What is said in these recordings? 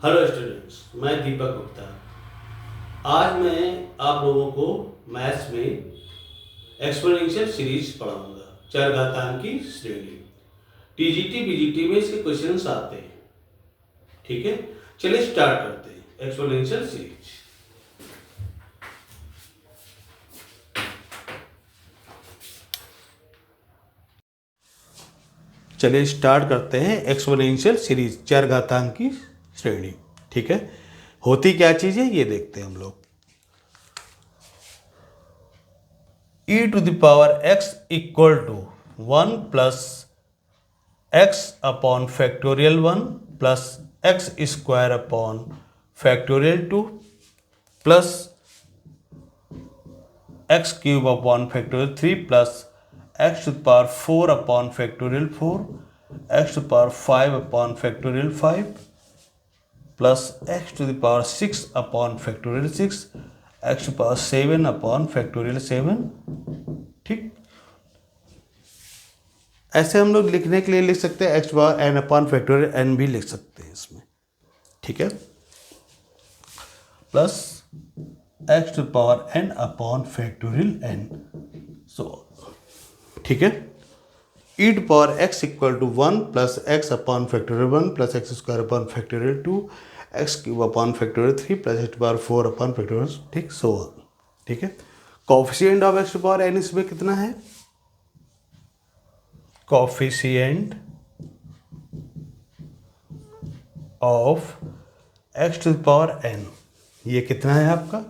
Hello students, मैं दीपक गुप्ता। आज मैं आप लोगों को मैथ्स में एक्सपोनेंशियल सीरीज पढ़ाऊंगा, चरघातांक की श्रेणी। टीजीटी बीजीटी में इसके क्वेश्चंस आते हैं। ठीक है, चलिए स्टार्ट करते हैं एक्सपोनेंशियल सीरीज। चलिए स्टार्ट करते हैं एक्सपोनेंशियल सीरीज, चरघातांक की श्रेणी। ठीक है, होती क्या चीज़ है ये देखते हैं हम लोग। e to the power x equal to 1 plus x upon factorial 1 plus x square upon factorial 2 plus x cube upon factorial 3 plus x to the power 4 upon factorial 4, x to the power 5 upon factorial 5 plus x to the power 6 upon factorial 6, x to the power 7 upon factorial 7। ठीक, ऐसे हम लोग लिखने के लिए लिख सकते हैं x to power n upon factorial n भी लिख सकते हैं इसमें। ठीक है, plus x to power n upon factorial n। So ठीक है, e to power x equal to 1 plus x upon factorial 1 plus x square upon factorial 2, x cube upon factorial 3 plus x to power 4 upon factorial. ठीक, so ठीक है, coefficient of x to power n इसमें कितना है? Coefficient of x to power n ये कितना है आपका?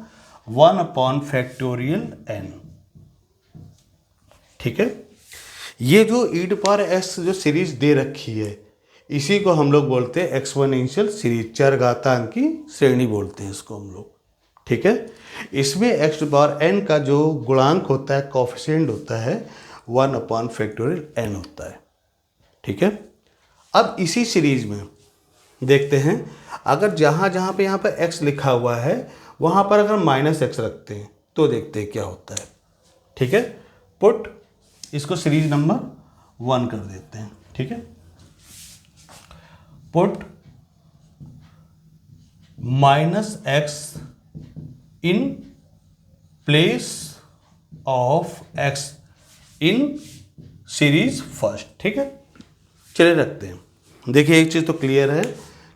1 अपॉन फैक्टोरियल n। ठीक है, ये जो e टू पावर x जो सीरीज दे रखी है इसी को हम लोग बोलते हैं एक्सपोनेंशियल सीरीज, चरघातांक की श्रेणी बोलते हैं इसको हम लोग। ठीक है, इसमें x टू पावर n का जो गुणांक होता है, कोफिशिएंट होता है 1 अपॉन फैक्टोरियल n होता है। ठीक है, अब इसी सीरीज में देखते हैं, अगर जहाँ जहाँ पे यहाँ पर x लिखा हुआ है वहाँ पर अगर माइनस x रखते हैं तो देखते हैं क्या होता है। ठीक है, पुट इसको सीरीज नंबर 1 कर देते हैं। ठीक है, put minus x in place of x in series first. ठीक है, चलिए रखते हैं। देखिए एक चीज़ तो क्लियर है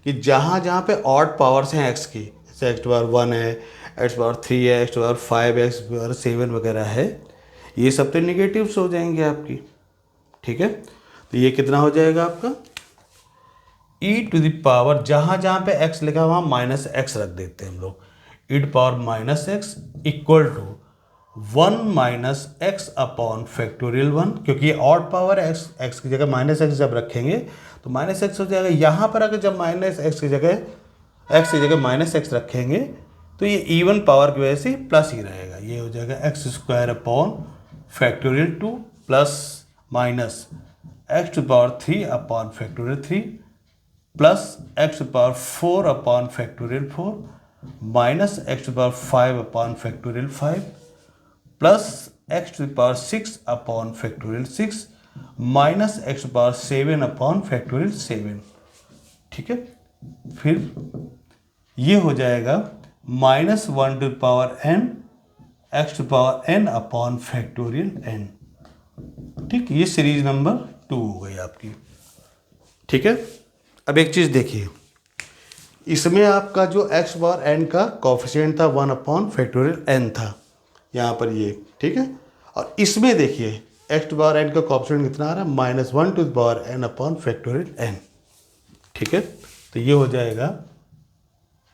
कि जहाँ जहाँ पे ऑड पावर्स हैं x की, जैसे x टू पावर 1 है, x टू पावर 3 है, x टू पावर 5 है, x टू पावर 7 वगैरह है, ये सब तो निगेटिव्स हो जाएंगे आपकी। ठीक है, तो ये कितना हो जाएगा आपका? e टू द पावर, जहाँ जहाँ पे x लिखा वहाँ माइनस x रख देते हैं हम लोग, e to power minus x equal to 1 minus x upon factorial 1, क्योंकि ये ऑड पावर है, x की जगह माइनस एक्स जब रखेंगे तो माइनस एक्स हो जाएगा। यहाँ पर अगर जब माइनस एक्स की जगह माइनस एक्स रखेंगे तो ये इवन पावर की वजह से प्लस ही रहेगा, ये हो जाएगा x square upon factorial 2 plus minus x to power 3 upon factorial 3 plus x to power 4 upon factorial 4 minus x to power 5 upon factorial 5 plus x to power 6 upon factorial 6 minus x to power 7 upon factorial 7। ठीक है, फिर ये हो जाएगा minus 1 to power n x to power n upon factorial n। ठीक, ये series number 2 हो गई आपकी। ठीक है, अब एक चीज़ देखिए, इसमें आपका जो x पावर n का कोफिशिएंट था 1 अपॉन फैक्टोरियल n था यहाँ पर ये। ठीक है, और इसमें देखिए x टू पावर n का कोफिशिएंट कितना आ रहा है? Minus 1 to power n upon factorial n। ठीक है, तो ये हो जाएगा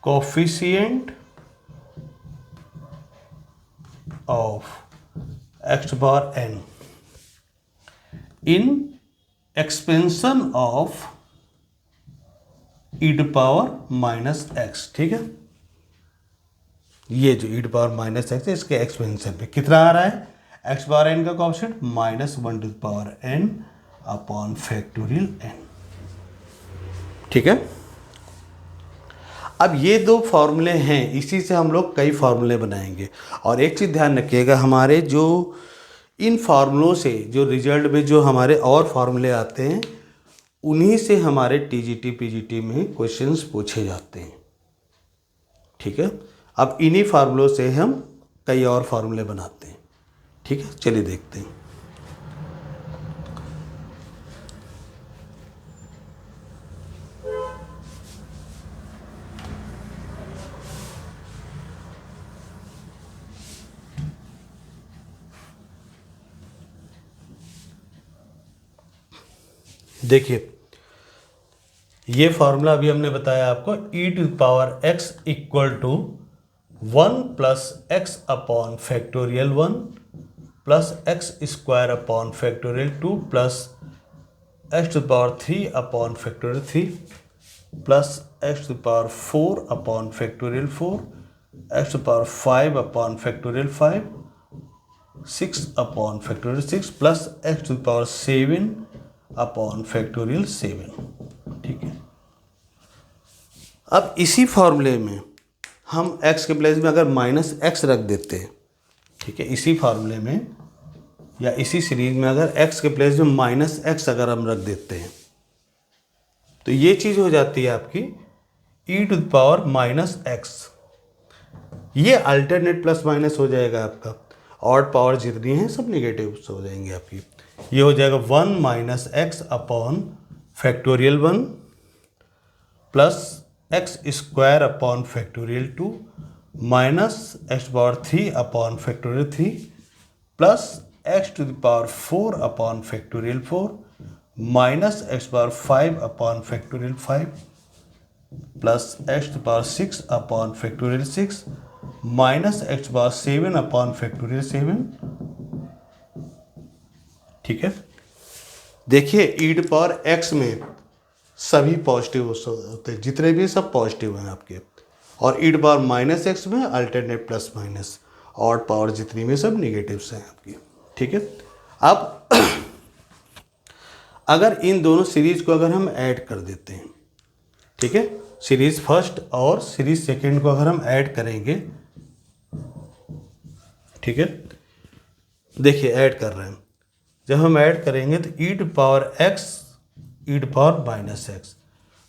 coefficient of x to power n in expansion of e to power minus x। ठीक है, ये जो e to power minus x है इसके एक्सपेंशन पे कितना आ रहा है? x पावर n का coefficient minus 1 to power n upon factorial n। ठीक है, अब ये दो फॉर्मूले हैं, इसी से हम लोग कई फॉर्मूले बनाएंगे। और एक चीज़ ध्यान रखिएगा, हमारे जो इन फार्मूलों से जो रिजल्ट में जो हमारे और फार्मूले आते हैं उन्हीं से हमारे टीजीटी पीजीटी में क्वेश्चंस पूछे जाते हैं। ठीक है, अब इन्हीं फार्मूलों से हम कई और फार्मूले बनाते हैं। ठीक है, चलिए देखते हैं। देखिए, ये फार्मूला अभी हमने बताया आपको, e⁻x equal to 1 plus x upon factorial 1 plus x square upon factorial 2 plus x to power 3 upon factorial 3 plus x to power 4 upon factorial 4 x to power 5 upon factorial 5 6 upon factorial 6 plus x to power 7 upon factorial 7। ठीक है, अब इसी फॉर्मूले में हम x के place में अगर माइनस एक्स रख देते हैं, ठीक है, इसी फार्मूले में या इसी सीरीज में अगर x के प्लेस में माइनस एक्स अगर हम रख देते हैं तो ये चीज़ हो जाती है आपकी e⁻−x। ये अल्टरनेट प्लस माइनस हो जाएगा आपका, ऑड पावर जितनी है सब निगेटिव हो जाएंगे आपकी। ये हो जाएगा 1 minus x upon factorial 1 plus x square upon factorial 2 minus x power 3 upon factorial 3 plus x to the power 4 upon factorial 4 minus x power 5 upon factorial 5 plus x to power 6 upon factorial 6 minus x power 7 upon factorial 7। ठीक है, देखिए e⁻x में सभी positive होते हैं, जितने भी सब पॉजिटिव हैं आपके, और e⁻−x में alternate plus minus, odd power जितनी भी सब निगेटिव्स हैं आपकी। ठीक है, अब अगर इन दोनों सीरीज को अगर हम ऐड कर देते हैं, ठीक है, सीरीज फर्स्ट और सीरीज सेकेंड को अगर हम ऐड करेंगे, ठीक है, देखिए ऐड कर रहे हैं, जब हम ऐड करेंगे तो e⁻x e⁻−x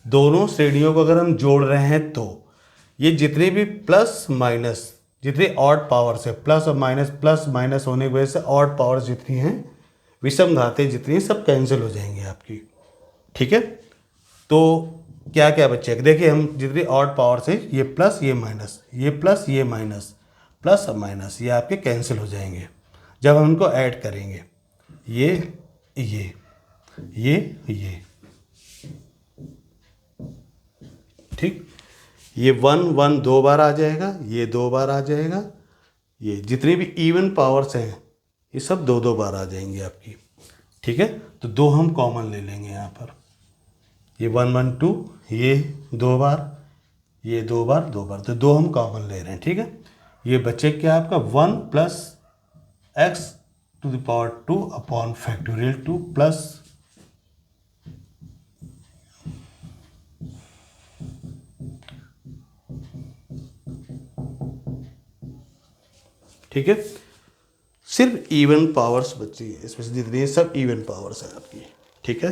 दोनों श्रेणियों को अगर हम जोड़ रहे हैं तो ये जितने भी प्लस माइनस, जितने ऑड पावर्स है, प्लस माइनस होने की वजह से ऑड पावर्स जितनी हैं, विषम घातें जितनी, सब कैंसिल हो जाएंगी आपकी। ठीक है, तो क्या क्या बचेगा, देखिए हम जितनी ऑड पावर्स है, ये प्लस ये माइनस, ये प्लस ये माइनस, प्लस और माइनस, ये आपके कैंसिल हो जाएंगे जब हम इनको ऐड करेंगे। ये ठीक, ये 1 1 2 बार आ जाएगा, ये 2 बार आ जाएगा, ये जितनी भी इवन पावर्स हैं ये सब 2 2 बार आ जाएंगी आपकी। ठीक है, तो 2 हम कॉमन ले लेंगे यहाँ पर, ये 1 1 2, ये 2 बार, ये 2 बार 2 बार, तो 2 हम कॉमन ले रहे हैं। ठीक है, ये बचे क्या आपका 1 plus x to the power 2 upon factorial 2 plus ठीक है, सिर्फ इवन पावर्स बची है इसमें से, जितनी सब इवन पावर्स है आपकी। ठीक है,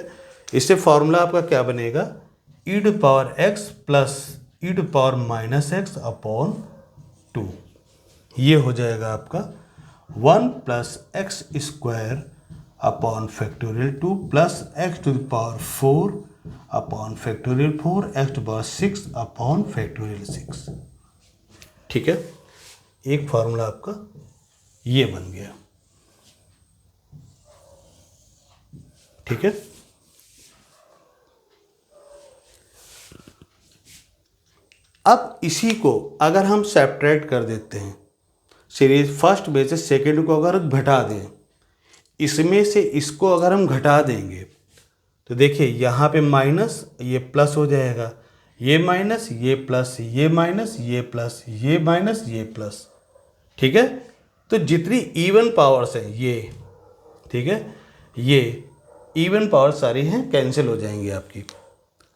इससे फॉर्मूला आपका क्या बनेगा, e⁻x प्लस e⁻−x अपॉन 2, ये हो जाएगा आपका 1 plus x square upon factorial 2 plus x to the power 4 upon factorial 4 x to power 6 upon factorial 6। ठीक है, एक फार्मूला आपका ये बन गया। ठीक है, अब इसी को अगर हम सेपरेट कर देते हैं, सीरीज फर्स्ट में से सेकेंड को अगर घटा दें, इसमें से इसको अगर हम घटा देंगे तो देखिए यहाँ पे माइनस, ये प्लस हो जाएगा, ये माइनस, ये प्लस, ये माइनस, ये प्लस, ये माइनस, ये प्लस। ठीक है, तो जितनी इवन पावर्स हैं ये, ठीक है, ये इवन पावर्स सारी हैं, कैंसिल हो जाएंगी आपकी।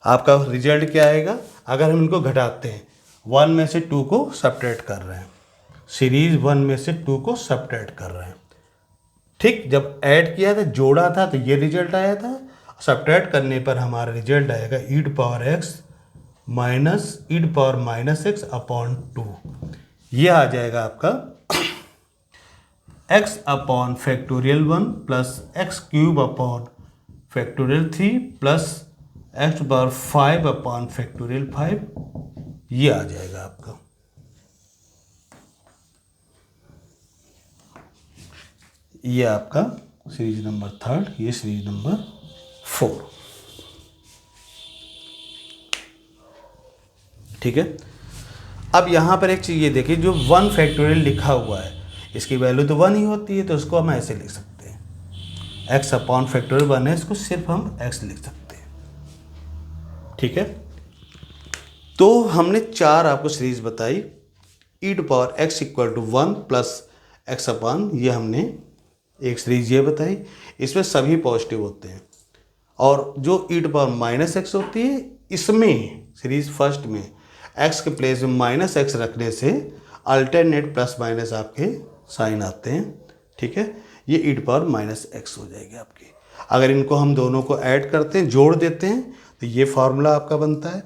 आपका रिजल्ट क्या आएगा, अगर हम इनको घटाते हैं, 1 में से 2 को सब्ट्रैक्ट कर रहे हैं, सीरीज 1 में से 2 को सब्ट्रैक्ट कर रहे हैं। ठीक, जब ऐड किया था, जोड़ा था, तो ये रिजल्ट आया था, सब्ट्रैक्ट करने पर हमारा रिजल्ट आएगा e⁻x अपॉन 2। ये आ जाएगा आपका x upon factorial 1 plus x cube upon factorial 3 plus x power 5 upon factorial 5। ये आ जाएगा आपका। ये आपका सीरीज नंबर 3, ये सीरीज नंबर 4। ठीक है। अब यहाँ पर एक चीज़ ये देखिए, जो 1 फैक्टोरियल लिखा हुआ है इसकी वैल्यू तो 1 ही होती है, तो इसको हम ऐसे लिख सकते हैं x अपॉन फैक्टोरियल 1 है, इसको सिर्फ हम x लिख सकते हैं। ठीक है। तो हमने 4 आपको सीरीज बताई, e⁻x equal to 1 plus x upon, ये हमने एक सीरीज ये बताई। इसमें सभी पॉजिटिव होते हैं, और जो e⁻x होती है इसमें सीरीज फर्स्ट में x के प्लेस में -x रखने से अल्टरनेट प्लस माइनस आपके साइन आते हैं। ठीक है। ये e⁻x हो जाएगी आपकी। अगर इनको हम दोनों को ऐड करते हैं, जोड़ देते हैं, तो ये फार्मूला आपका बनता है।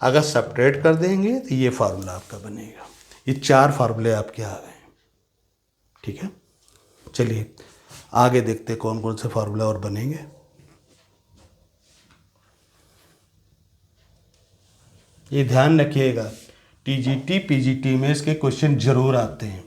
अगर सब्ट्रैक्ट कर देंगे तो ये फार्मूला आपका बनेगा। ये 4 फार्मूले आपके आ गए। ठीक है। चलिए आगे देखते हैं कौन कौन से फार्मूला और बनेंगे। ये ध्यान रखिएगा, टीजीटी पीजीटी में इसके क्वेश्चन जरूर आते हैं।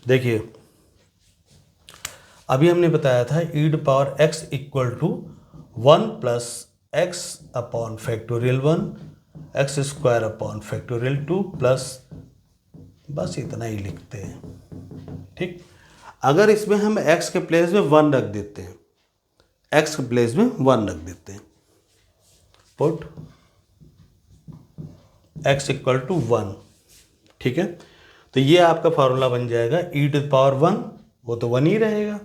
देखिए, अभी हमने बताया था e⁻x equal to 1 plus x upon factorial 1 x square upon factorial 2 plus, बस इतना ही लिखते हैं। ठीक। अगर इसमें हम x के प्लेस में 1 रख देते हैं, x के प्लेस में 1 रख देते हैं, पुट x इक्वल टू 1। ठीक है। तो ये आपका फार्मूला बन जाएगा e⁻1, वो तो 1 ही रहेगा।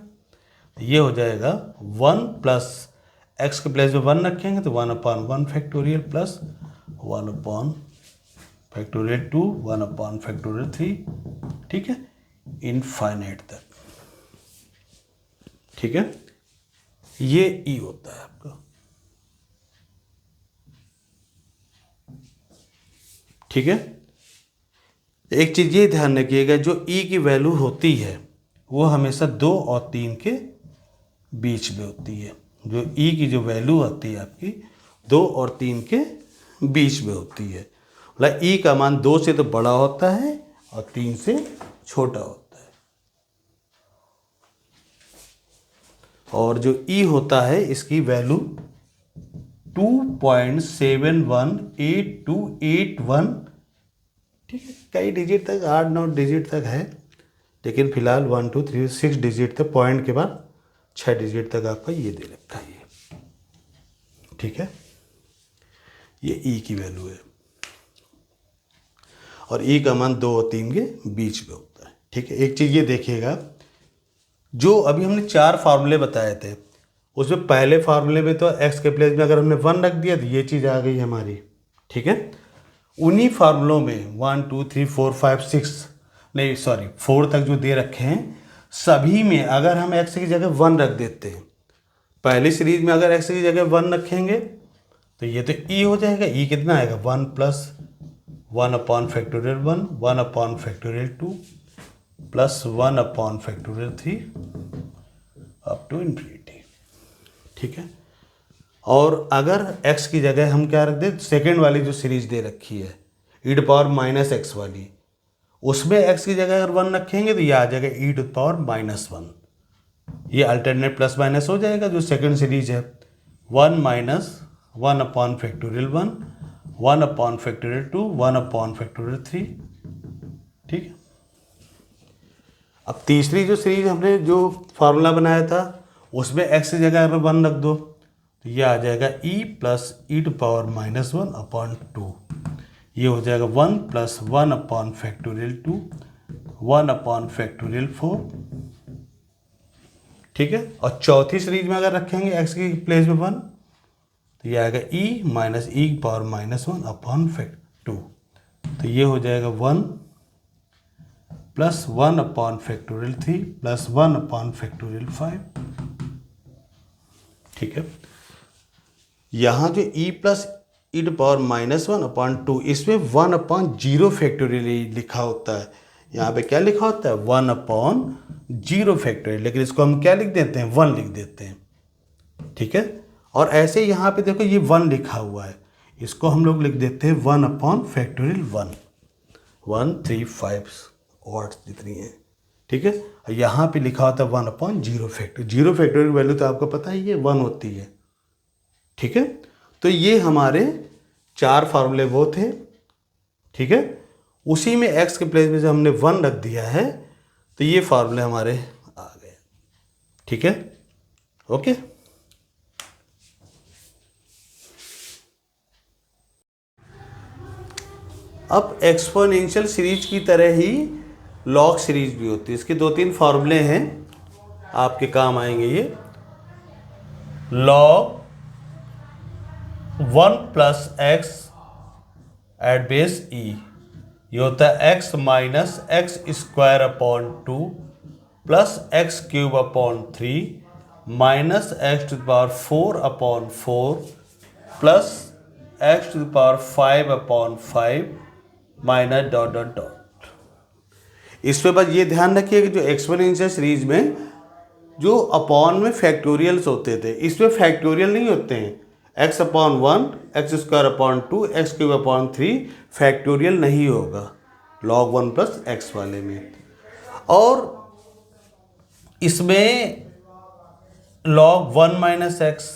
ये हो जाएगा 1 प्लस एक्स के प्लेस में 1 रखेंगे तो 1/1 फैक्टोरियल प्लस 1/फैक्टोरियल 2 1/फैक्टोरियल 3। ठीक है, इनफाइनाइट तक। ठीक है, ये ई होता है आपका। ठीक है, एक चीज़ ये ध्यान रखिएगा, जो ई की वैल्यू होती है वो हमेशा 2 और 3 के बीच में होती है। जो ई की जो वैल्यू होती है आपकी 2 और 3 के बीच में होती है। मतलब ई का मान 2 से तो बड़ा होता है और 3 से छोटा होता है। और जो ई होता है इसकी वैल्यू 2.718281। ठीक है, कई डिजिट तक 8-9 डिजिट तक है, लेकिन फिलहाल 1 2 3 6 डिजिट तक, पॉइंट के बाद 6 डिजिट तक आपका ये दे रखा है। ठीक है, ये ई की वैल्यू है और ई का मान 2 और 3 के बीच में होता है। ठीक है, एक चीज़ ये देखिएगा, जो अभी हमने 4 फार्मूले बताए थे उसमें पहले फार्मूले में तो एक्स के प्लेस में अगर हमने 1 रख दिया तो ये चीज़ आ गई हमारी। ठीक है, उन्हीं फार्मूलों में 1 2 3 4 5 6 नहीं सॉरी 4 तक जो दे रखे हैं, सभी में अगर हम एक्स की जगह 1 रख देते हैं, पहली सीरीज में अगर एक्स की जगह 1 रखेंगे तो ये तो ई हो जाएगा। ई कितना आएगा 1 प्लस 1/फैक्टोरियल 1 1/फैक्टोरियल 2 प्लस 1/फैक्टोरियल 3 अप टू इन्फिनिटी। ठीक है, और अगर x की जगह हम क्या रख दें, सेकेंड वाली जो सीरीज दे रखी है e⁻x वाली, उसमें x की जगह अगर 1 रखेंगे तो ये आ जाएगा e⁻1। ये अल्टरनेट प्लस माइनस हो जाएगा। जो सेकेंड सीरीज है 1 माइनस 1/फैक्टोरियल 1 1/फैक्टोरियल 2 1/फैक्टोरियल 3। ठीक है, अब तीसरी जो सीरीज हमने जो फार्मूला बनाया था उसमें x की जगह अगर 1 रख दो तो ये आ जाएगा e प्लस e⁻1/2। ये हो जाएगा 1 प्लस 1/फैक्टोरियल 2 1/फैक्टोरियल 4। ठीक है, और चौथी सीरीज में अगर रखेंगे x की प्लेस में 1 तो ये आएगा ई माइनस ई की पावर -1 अपॉन फैक्टर 2। तो ये हो जाएगा 1 plus 1 upon factorial 3 plus 1 upon factorial 5। ठीक है, यहाँ जो e plus e to power -1 upon 2, इसमें 1 अपॉन 0 फैक्टोरियल लिखा होता है। यहाँ पे क्या लिखा होता है 1 अपॉन 0 फैक्टोरियल, लेकिन इसको हम क्या लिख देते हैं 1 लिख देते हैं। ठीक है, और ऐसे यहाँ पे देखो ये 1 लिखा हुआ है, इसको हम लोग लिख देते हैं 1 अपॉन फैक्टोरियल 1 1 3 5 और जितनी है। ठीक है, यहाँ पे लिखा होता है 1 अपॉन 0 फैक्टोरियल वैल्यू तो आपको पता ही है 1 होती है। ठीक है, तो ये हमारे 4 फार्मूले वो थे। ठीक है, उसी में x के प्लेस में जब हमने 1 रख दिया है तो ये फार्मूले हमारे आ गए। ठीक है, ओके। अब एक्सपोनेंशियल सीरीज की तरह ही लॉग सीरीज भी होती है। इसके 2-3 फार्मूले हैं, आपके काम आएंगे ये। Log 1 plus x at base e, ये होता है x minus x square upon 2 plus x cube upon 3 minus x to the power 4 upon 4 plus x to the power 5 upon 5 minus dot dot dot. इसमें बस ये ध्यान रखिए कि जो एक्सपोनेंशियल सीरीज में जो अपॉन में फैक्टोरियल्स होते थे, इसमें फैक्टोरियल नहीं होते हैं। x upon 1 x square upon 2 x cube upon 3 factorial नहीं होगा log 1 प्लस एक्स वाले में। और इसमें log 1 माइनस एक्स,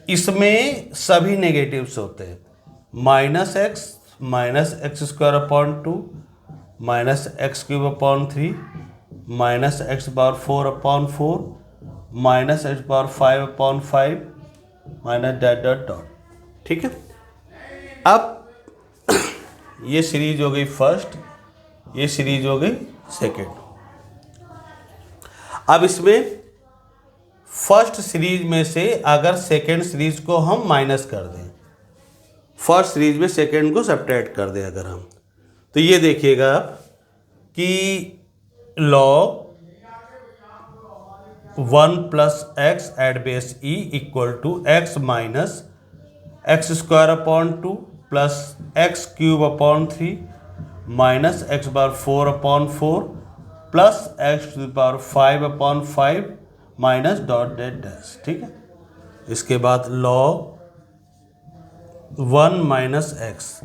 इसमें सभी नेगेटिव्स होते हैं। Minus x square upon 2 minus x cube upon 3 minus x power 4 upon 4 minus x power 5 upon 5 minus dot dot dot. ठीक है, अब ये सीरीज हो गई फर्स्ट, ये सीरीज हो गई सेकेंड। अब इसमें फर्स्ट सीरीज में से अगर सेकेंड सीरीज को हम माइनस कर दें, फर्स्ट सीरीज में सेकेंड को सब्ट्रैक्ट कर दें अगर हम, तो ये देखिएगा आप कि log 1 plus x at base e equal to x minus x square upon 2 plus x cube upon 3 minus x बार 4 upon 4 plus x to the power 5 upon 5 minus dot dot dash. ठीक है, इसके बाद लॉग 1 माइनस एक्स,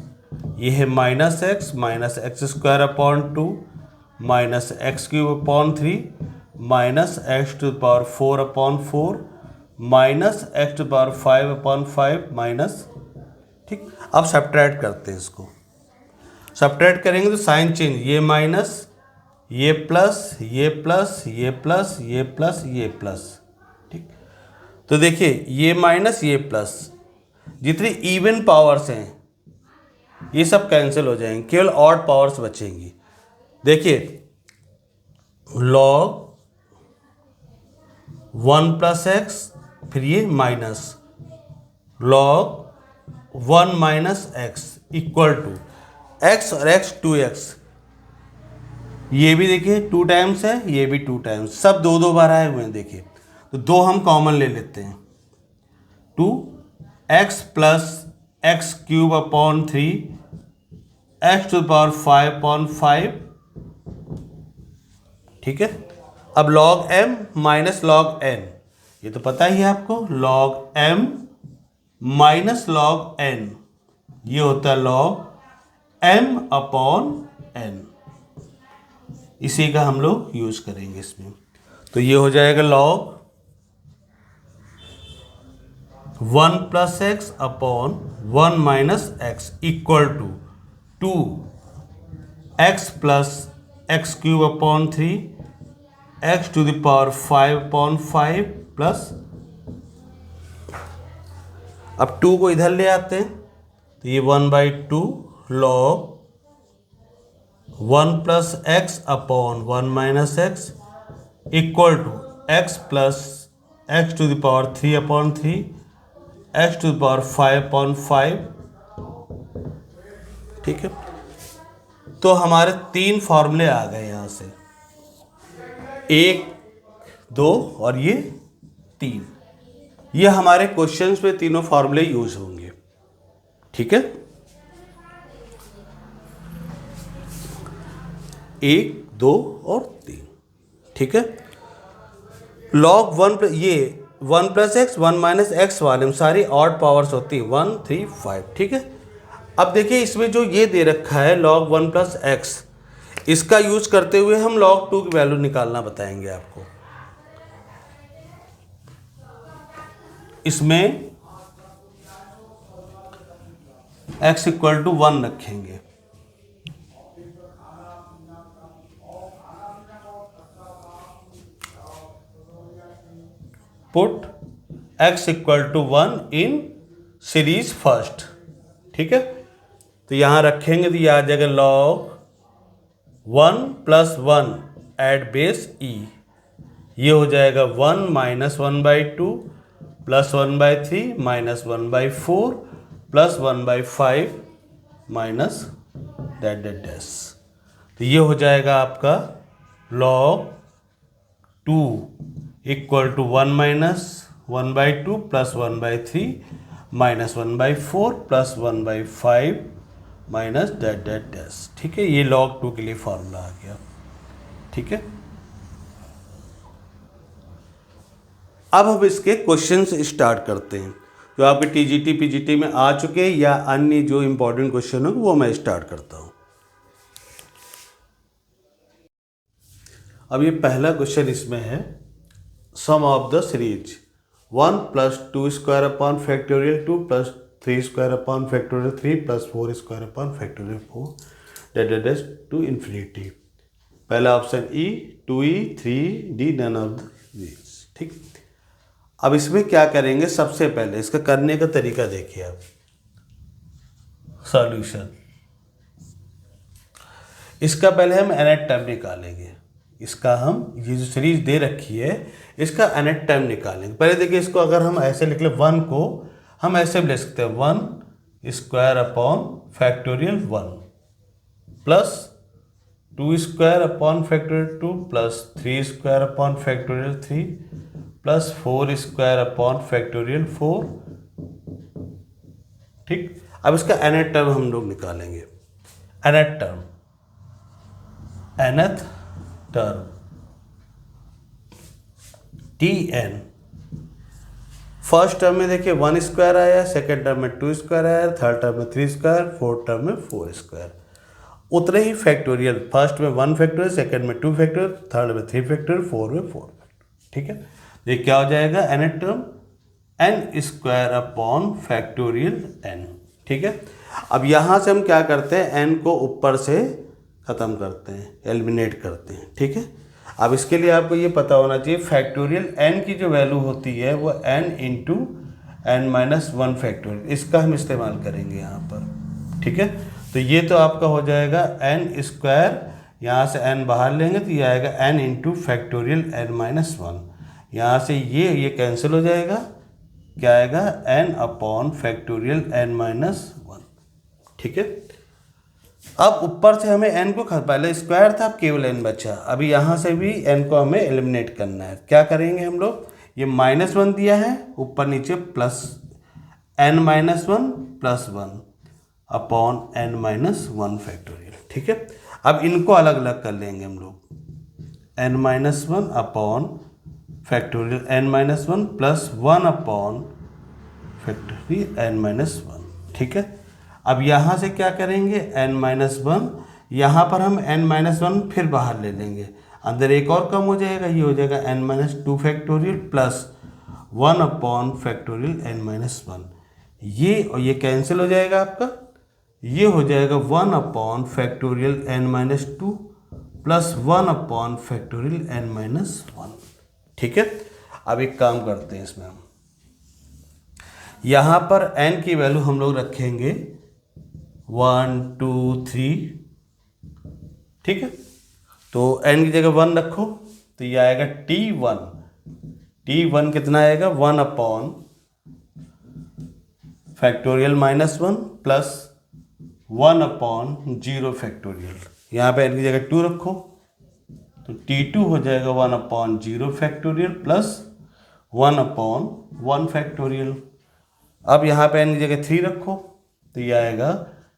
ये है minus x square upon 2 minus x cube upon 3 minus x to the power 4 upon 4 minus x to the power 5 upon 5 minus. ठीक, अब subtract करते हैं इसको। सब्ट्रैक्ट करेंगे तो साइन चेंज, ये माइनस ये प्लस ये प्लस ये प्लस ये प्लस ये प्लस। ठीक, तो देखिए ये माइनस ये प्लस, जितनी इवन पावर्स हैं ये सब कैंसिल हो जाएंगे, केवल ऑड पावर्स बचेंगी। देखिए लॉग 1 प्लस एक्स, फिर ये minus log 1 minus x equal to x और एक्स 2x, ये भी देखिए 2 टाइम्स है, ये भी 2 टाइम्स, सब 2 बार आए हुए हैं। देखिए तो 2 हम कॉमन ले लेते हैं, 2x plus x cube upon 3 x to the power 5 upon 5। ठीक है, अब log m minus log n, ये तो पता ही है आपको, log m minus log n, ये होता है log m अपॉन n। इसी का हम लोग यूज करेंगे इसमें, तो ये हो जाएगा log 1 plus x upon 1 minus x equal to 2x plus x cube upon 3 x to the power 5 upon 5 plus, अब 2 को इधर ले आते हैं तो ये 1/2 log 1 plus x upon 1 minus x equal to x plus x to the power 3 upon 3 x⁵ ठीक है। तो हमारे 3 फॉर्मूले आ गए यहाँ से, 1, 2 और ये 3। ये हमारे क्वेश्चंस में तीनों फॉर्मूले यूज होंगे, ठीक है। 1, 2 और 3, ठीक है। log 1 ये 1 + x 1 - x वाले में सारी ऑड पावर्स होती हैं 1, 3, 5, ठीक है। अब देखिए इसमें जो ये दे रखा है log 1 + x, इसका यूज करते हुए हम log 2 की वैल्यू निकालना बताएंगे आपको। इसमें x = 1 रखेंगे, put x = 1 in series first, ठीक है। तो यहां रखेंगे तो यह आ जाएगा log 1 + 1 एट बेस e, ये हो जाएगा 1 - 1/2 + 1/3 - 1/4 + 1/5 माइनस डैश। तो ये हो जाएगा आपका log 2 = 1 - 1/2 + 1/3 - 1/4 + 1/5 माइनस डैश, ठीक है। ये log 2 के लिए फॉर्मूला आ गया, ठीक है। अब हम इसके क्वेश्चंस स्टार्ट करते हैं, जो आपके टीजीटी पीजीटी में आ चुके हैं या अन्य जो इंपॉर्टेंट क्वेश्चन हो वो मैं स्टार्ट करता हूं। अब ये पहला क्वेश्चन इसमें है, सम of the series 1 + 2² 2 + 3² 3 + 4² 4 dash to infinity. पहला option E, 2E, 3D, none of these, ठीक। अब इसमें क्या करेंगे, सबसे पहले इसका करने का तरीका देखिए आप। सॉल्यूशन, इसका पहले हम nth टर्म निकालेंगे। इसका हम ये जो सीरीज दे रखी है इसका nth टर्म निकालेंगे। पहले देखिए इसको अगर हम ऐसे लिख ले, 1 को हम ऐसे भी ले सकते हैं 1² 1 + 2² 2 + 3² 3 + 4² 4, ठीक। अब इसका nth टर्म हम लोग निकालेंगे। nth term Tn, first term में देखिए 1² आया, सेकेंड टर्म में 2² आया, थर्ड टर्म में 3², फोर्थ टर्म में 4²। उतने ही फैक्टोरियल, फर्स्ट में 1 फैक्टोरियल, सेकेंड में 2 फैक्टोरियल, थर्ड में 3 फैक्टोरियल, फोर्थ में 4 फैक्टोरियल, ठीक है। ये क्या हो जाएगा, nth टर्म n²/n, ठीक है। अब यहाँ से हम क्या करते हैं, n को ऊपर से ख़त्म करते हैं, एलिमिनेट करते हैं, ठीक है। अब इसके लिए आपको ये पता होना चाहिए फैक्टोरियल n की जो वैल्यू होती है वो n × n - 1 फैक्टोरियल, इसका हम इस्तेमाल करेंगे यहाँ पर, ठीक है। तो ये तो आपका हो जाएगा n², यहाँ से n बाहर लेंगे तो ये आएगा n × फैक्टोरियल n-1, यहाँ से ये कैंसिल हो जाएगा, क्या आएगा n/ फैक्टोरियल n-1, ठीक है। अब ऊपर से हमें n को, पहले स्क्वायर था अब केवल n बचा, अभी यहाँ से भी n को हमें एलिमिनेट करना है। क्या करेंगे हम लोग, ये -1 दिया है, ऊपर नीचे प्लस n-1 + 1/n-1 फैक्टोरियल, ठीक है। अब इनको अलग अलग कर लेंगे हम लोग, n-1 factorial n-1 + 1 factorial n-1, ठीक है। अब यहाँ से क्या करेंगे, n-1, यहाँ पर हम n-1 फिर बाहर ले लेंगे, अंदर एक और कम हो जाएगा, ये हो जाएगा n-2 फैक्टोरियल + 1 फैक्टोरियल n-1, ये और ये कैंसिल हो जाएगा आपका, ये हो जाएगा 1 फैक्टोरियल n-2 + 1 फैक्टोरियल n-1, ठीक है। अब एक काम करते हैं, इसमें हम यहाँ पर n की वैल्यू हम लोग रखेंगे 1, 2, 3, ठीक है। तो n की जगह 1 रखो तो ये आएगा T1 कितना आएगा, 1 फैक्टोरियल -1 प्लस 1/0 फैक्टोरियल। यहाँ पे n की जगह 2 रखो तो T2 हो जाएगा 1/0 फैक्टोरियल प्लस 1/1 फैक्टोरियल। अब यहाँ पे n की जगह 3 रखो तो ये आएगा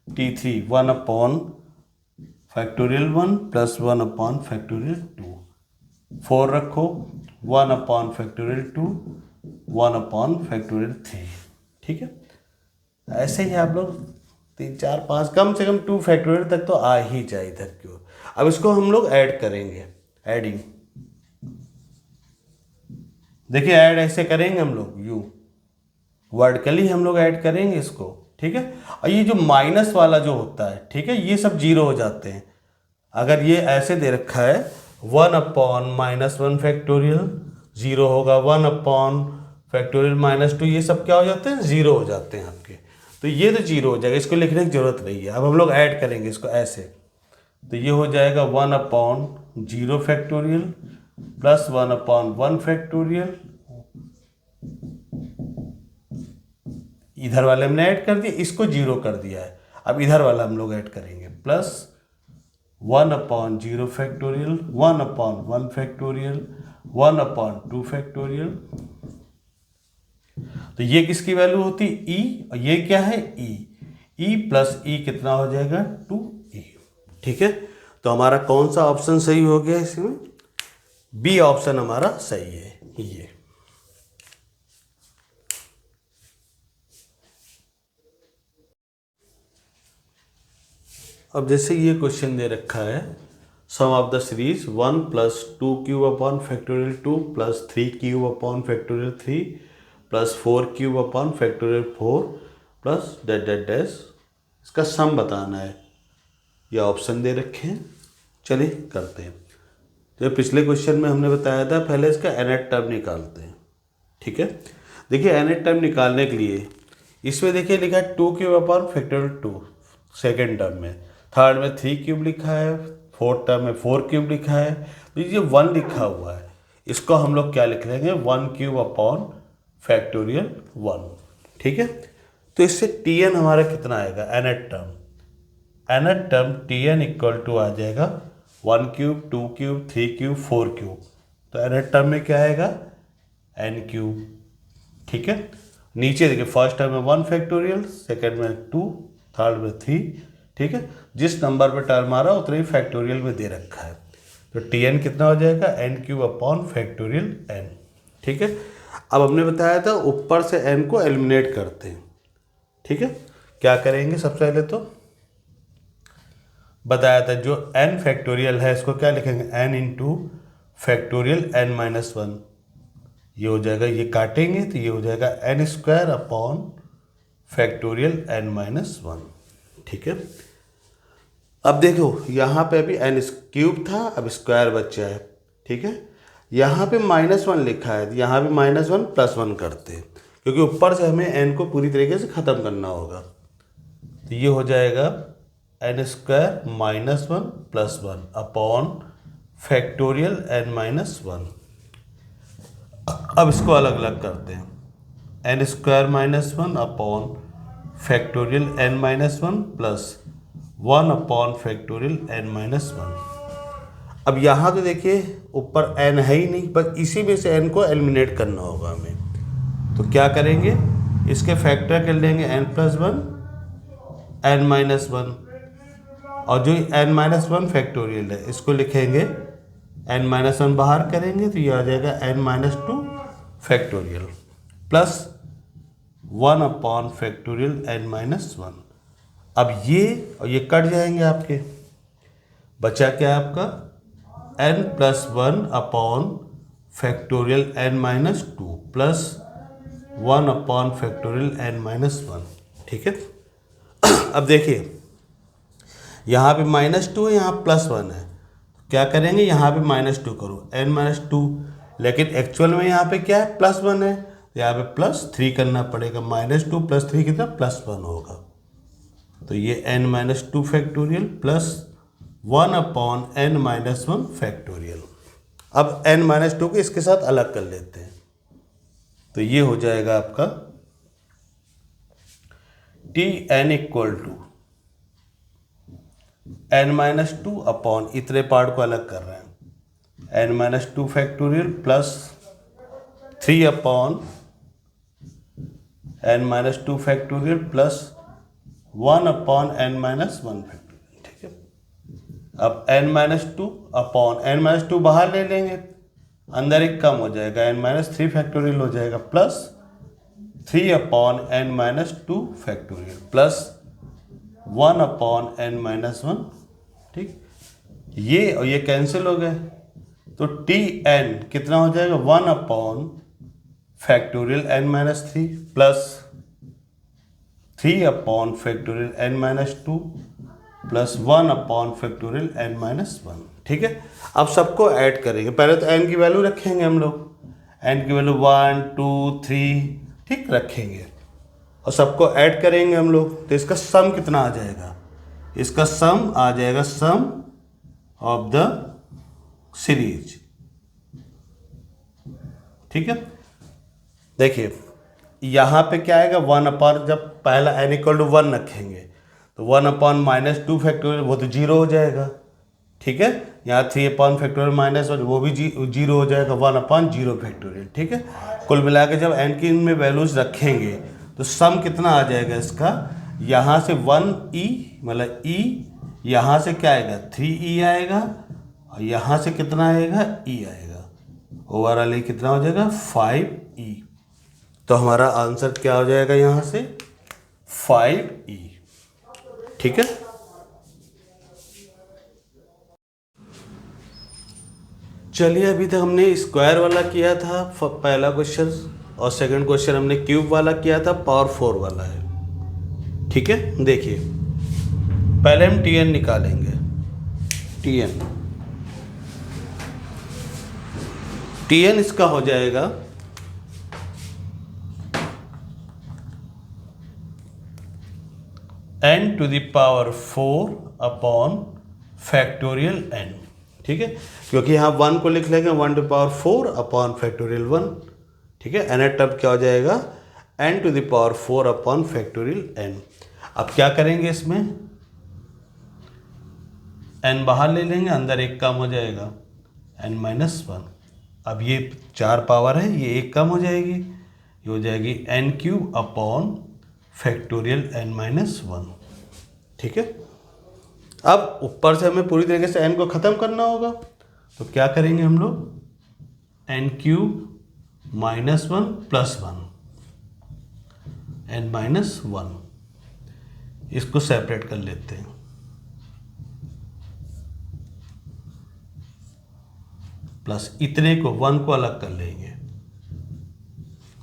T3 1/1 प्लस 1/2। 4 रखो 1/2 1/3। ठीक है, ऐसे ही आप लोग 3 4 5 कम से कम 2 फैक्टोरियल तक तो आ ही जाए इधर की ओर। अब इसको हम लोग ऐड करेंगे, एडिंग। देखिए ऐड ऐसे करेंगे हम लोग, यू वर्टिकली हम लोग ऐड करेंगे इसको। ठीक है, और ये जो माइनस वाला जो होता है, ठीक है, ये सब जीरो हो जाते हैं। अगर ये ऐसे दे रखा है 1/-1 फैक्टोरियल जीरो होगा, 1/फैक्टोरियल -2, ये सब क्या हो जाते हैं, जीरो हो जाते हैं आपके। तो ये तो जीरो हो जाएगा, इसको लिखने की जरूरत नहीं है। अब हम लोग ऐड करेंगे इसको ऐसे, तो ये हो जाएगा 1/0 फैक्टोरियल प्लस 1/1 फैक्टोरियल। इधर वाले हमने ऐड कर दिया, इसको जीरो कर दिया है। अब इधर वाला हम लोग ऐड करेंगे प्लस 1/0 फैक्टोरियल 1/1 फैक्टोरियल 1/2 फैक्टोरियल। तो ये किसकी वैल्यू होती है, ई, और ये क्या है, ई प्लस ई कितना हो जाएगा, 2e। ठीक है, तो हमारा कौन सा ऑप्शन सही हो गया इसमें, बी ऑप्शन हमारा सही है ये। अब जैसे ये क्वेश्चन दे रखा है, सम of the series 1 + 2³ / 2 + 3³ / 3 + 4³ / 4 plus dash. इसका सम बताना है। ये ऑप्शन दे रखे हैं, चलिए करते हैं। तो पिछले क्वेश्चन में हमने बताया था, पहले इसका nth टर्म निकालते हैं। ठीक है, देखिए nth टर्म निकालने के लिए इसमें देखिए लिखा है 2³ / 2 सेकेंड टर्म में, थर्ड में 3³ लिखा है, फोर्थ टर्म में 4³ लिखा है। तो ये 1 लिखा हुआ है, इसको हम लोग क्या लिख लेंगे, 1³ / 1। ठीक है, तो इससे Tn हमारा कितना आएगा, nth टर्म Tn = आ जाएगा 1³ 2³ 3³ 4³। तो nth टर्म में क्या आएगा, n³। ठीक है, नीचे देखिए फर्स्ट टर्म में 1 फैक्टोरियल, सेकेंड में 2, थर्ड में 3। ठीक है, जिस नंबर पे टर्म आ रहा है उतने ही फैक्टोरियल में दे रखा है। तो Tn कितना हो जाएगा, n³ / n। ठीक है, अब हमने बताया था ऊपर से n को एलिमिनेट करते हैं। ठीक है, क्या करेंगे, सबसे पहले तो बताया था जो n फैक्टोरियल है इसको क्या लिखेंगे, n × फैक्टोरियल n-1। ये हो जाएगा, ये काटेंगे तो ये हो जाएगा n² / फैक्टोरियल n-1। ठीक है, अब देखो यहाँ पे अभी n³ था, अब स्क्वायर बचा है। ठीक है, यहाँ पे -1 लिखा है, यहाँ भी -1 + 1 करते हैं, क्योंकि ऊपर से हमें n को पूरी तरीके से ख़त्म करना होगा। तो ये हो जाएगा n² - 1 + 1 फैक्टोरियल n-1। अब इसको अलग अलग करते हैं, n² - 1 factorial n-1 plus 1 factorial n-1। अब यहाँ तो देखिए ऊपर n है ही नहीं, बस इसी में से n को एलिमिनेट करना होगा हमें। तो क्या करेंगे, इसके फैक्टर कर लेंगे n+1 n-1, और जो n-1 फैक्टोरियल है इसको लिखेंगे n-1 बाहर करेंगे तो ये आ जाएगा n-2 factorial plus 1 factorial n-1। अब ये और ये कट जाएंगे आपके, बचा क्या है आपका n+1 factorial n-2 plus 1 factorial n-1। ठीक है, अब देखिए यहाँ पे -2 है, यहाँ +1 है, क्या करेंगे, यहाँ पे -2 करो n-2, लेकिन एक्चुअल में यहाँ पे क्या है, +1 है, यहाँ पे +3 करना पड़ेगा। -2 + 3 कितना, +1 होगा। तो ये n-2 factorial plus 1/n-1 factorial. अब n-2 को इसके साथ अलग कर लेते हैं, तो ये हो जाएगा आपका t n equal to n-2 upon इतने पार्ट को अलग कर रहे हैं n-2 factorial plus 3 upon n-2 factorial plus 1 upon n-1 factorial. ठीक है, अब n-2 अपॉन n-2 बाहर ले लेंगे, अंदर एक कम हो जाएगा n-3 फैक्टोरियल हो जाएगा plus 3 upon n-2 factorial plus 1 upon n-1। ठीक, ये और ये कैंसिल हो गए, तो टी एन कितना हो जाएगा 1 upon factorial n-3 plus 3 upon factorial n-2 plus 1 upon factorial n-1। ठीक है, अब सबको ऐड करेंगे। पहले तो n की वैल्यू रखेंगे हम लोग, n की वैल्यू 1 2 3 ठीक रखेंगे और सबको ऐड करेंगे हम लोग। तो इसका सम कितना आ जाएगा, इसका सम आ जाएगा सम ऑफ द सीरीज। ठीक है, देखिए यहाँ पे क्या आएगा 1 अपॉन, जब पहला n इक्वल टू 1 रखेंगे तो 1 अपॉन -2 फैक्टोरियल वो तो 0 हो जाएगा। ठीक है, यहाँ 3 अपॉन फैक्टोरियल -1 वो भी 0 हो जाएगा, 1 अपॉन 0 फैक्टोरियल। ठीक है, कुल मिला के जब n की इनमें वैल्यूज रखेंगे तो सम कितना आ जाएगा इसका, यहाँ से 1e मतलब e, यहाँ से क्या आएगा 3e आएगा और यहाँ से कितना आएगा e आएगा, ओवरऑल ये कितना हो जाएगा 5e। तो हमारा आंसर क्या हो जाएगा यहाँ से 5e। ठीक है, चलिए अभी तक हमने स्क्वायर वाला किया था पहला क्वेश्चन और सेकंड क्वेश्चन हमने क्यूब वाला किया था, पावर 4 वाला है। ठीक है, देखिए पहले हम टी एन निकालेंगे। टी एन इसका हो जाएगा n to the power 4 upon factorial n। ठीक है, क्योंकि यहाँ 1 को लिख लेंगे 1 टू पावर 4 अपॉन फैक्टोरियल 1। ठीक है, n टर्म क्या हो जाएगा n to the power 4 upon factorial n। अब क्या करेंगे, इसमें n बाहर ले लेंगे, अंदर एक कम हो जाएगा n-1। अब ये 4 पावर है, ये एक कम हो जाएगी, ये हो जाएगी n³ अपॉन फैक्टोरियल n-1। ठीक है, अब ऊपर से हमें पूरी तरीके से n को ख़त्म करना होगा, तो क्या करेंगे हम लोग n³ -1 प्लस 1 n-1, इसको सेपरेट कर लेते हैं। प्लस इतने को 1 को अलग कर लेंगे।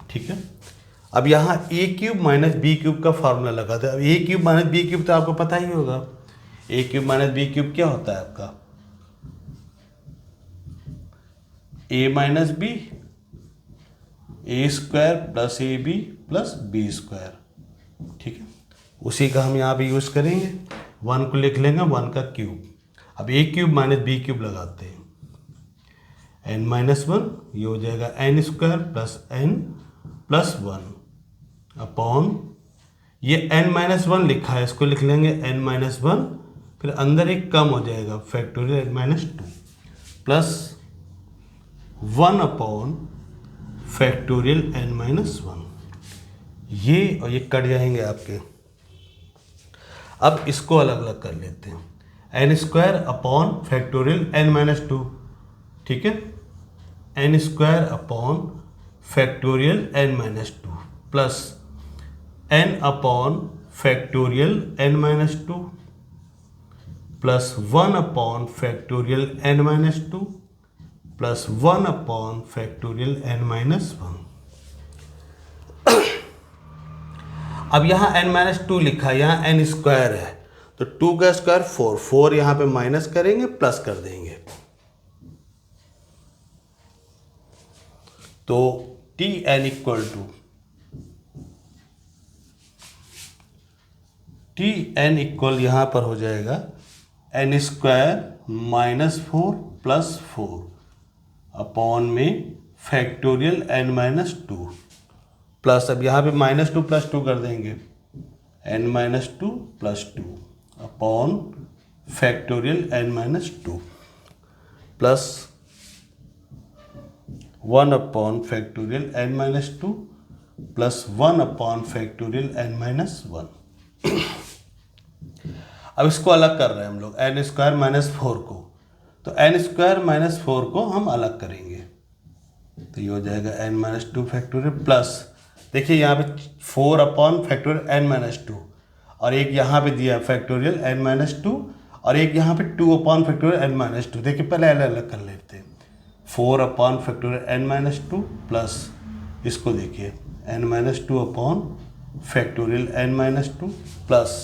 ठीक है, अब यहाँ a³ माइनस b³ का फॉर्मूला लगाते हैं। अब a³ माइनस b³ तो आपको पता ही होगा, a³ माइनस b³ क्या होता है आपका a minus b, a² plus ab plus b²। ठीक है, उसी का हम यहाँ भी यूज़ करेंगे, 1 को लिख लेंगे 1 का क्यूब। अब a³ माइनस b³ लगाते हैं, n-1 ये हो जाएगा n² plus n plus 1 upon ये n-1 लिखा है, इसको लिख लेंगे n-1, फिर अंदर एक कम हो जाएगा factorial n-2 plus 1 upon factorial n-1। ये और ये कट जाएंगे आपके। अब इसको अलग अलग कर लेते हैं, n² अपॉन फैक्टोरियल n-2। ठीक है, n² upon factorial n-2 plus n upon factorial n-2 plus 1 upon factorial n-2 plus 1 upon factorial n-1। अब यहाँ n-2 लिखा है, यहाँ n² है, तो 2 का स्क्वायर 4, 4 यहाँ पे माइनस करेंगे प्लस कर देंगे, तो t n equal to t n equal यहाँ पर हो जाएगा n² -4 प्लस 4 अपॉन में फैक्टोरियल n-2 प्लस, अब यहाँ पे -2 प्लस 2 कर देंगे n minus two plus two upon factorial n minus two plus 1 upon factorial n minus two plus 1 upon factorial n minus one. अब इसको अलग कर रहे हैं हम लोग n स्क्वायर माइनस फोर को, तो n स्क्वायर माइनस फोर को हम अलग करेंगे तो ये हो जाएगा n minus two factorial plus, देखिए यहाँ पे 4 upon factorial n minus to और एक यहाँ पे दिया फैक्टोरियल n माइनस टू और एक यहाँ पे 2 upon factorial n minus to. देखिए पहले अलग अलग कर लेते हैं, 4 upon factorial n minus two plus इसको देखिए n minus to upon factorial n minus two plus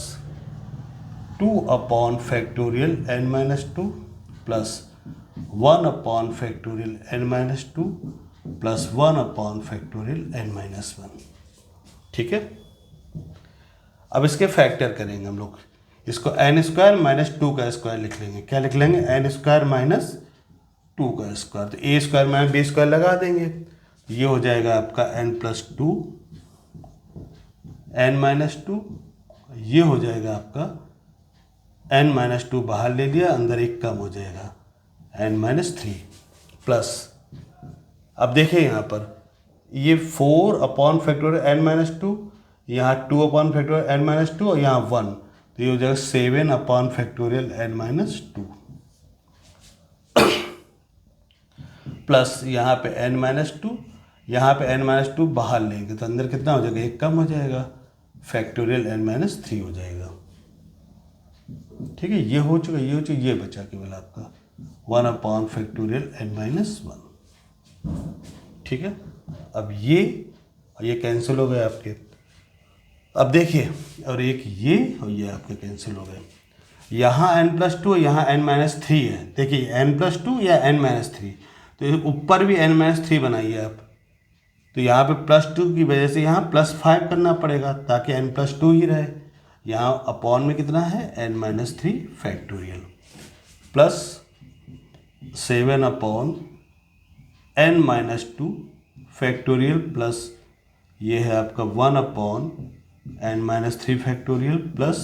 2 upon factorial n minus two plus 1 upon factorial n minus two plus 1 upon factorial n minus one. ठीक है, अब इसके factor करेंगे हम लोग, इसको n स्क्वायर माइनस टू का square लिख लेंगे। क्या लिख लेंगे? n स्क्वायर माइनस टू का स्क्वायर, तो a square minus b square लगा देंगे, ये हो जाएगा आपका n plus two n minus to, ये हो जाएगा आपका n माइनस टू बाहर ले लिया, अंदर एक कम हो जाएगा n माइनस थ्री प्लस, अब देखिए यहाँ पर ये 4 upon factorial n minus to, यहाँ 2 upon factorial n minus to और यहाँ 1, तो ये हो जाएगा 7 upon factorial n minus two plus यहाँ पे n माइनस टू, यहाँ पे n माइनस टू बाहर लेंगे तो अंदर कितना हो जाएगा, एक कम हो जाएगा, फैक्टोरियल n माइनस थ्री हो जाएगा। ठीक है, ये हो चुका, ये हो चुका, ये बचा केवल आपका 1 upon factorial n minus one. ठीक है, अब ये कैंसिल हो गए आपके। अब देखिए, और एक ये और ये आपके कैंसिल हो गए, यहाँ n प्लस टू यहाँ n माइनस थ्री है, देखिए n प्लस टू या n माइनस थ्री, तो ऊपर भी n माइनस थ्री बनाइए आप, तो यहाँ पे प्लस टू की वजह से यहाँ प्लस 5 करना पड़ेगा ताकि n प्लस टू ही रहे। यहाँ अपॉन में कितना है, n minus three factorial plus 7 upon n minus two factorial plus ये है आपका 1 upon n minus three factorial plus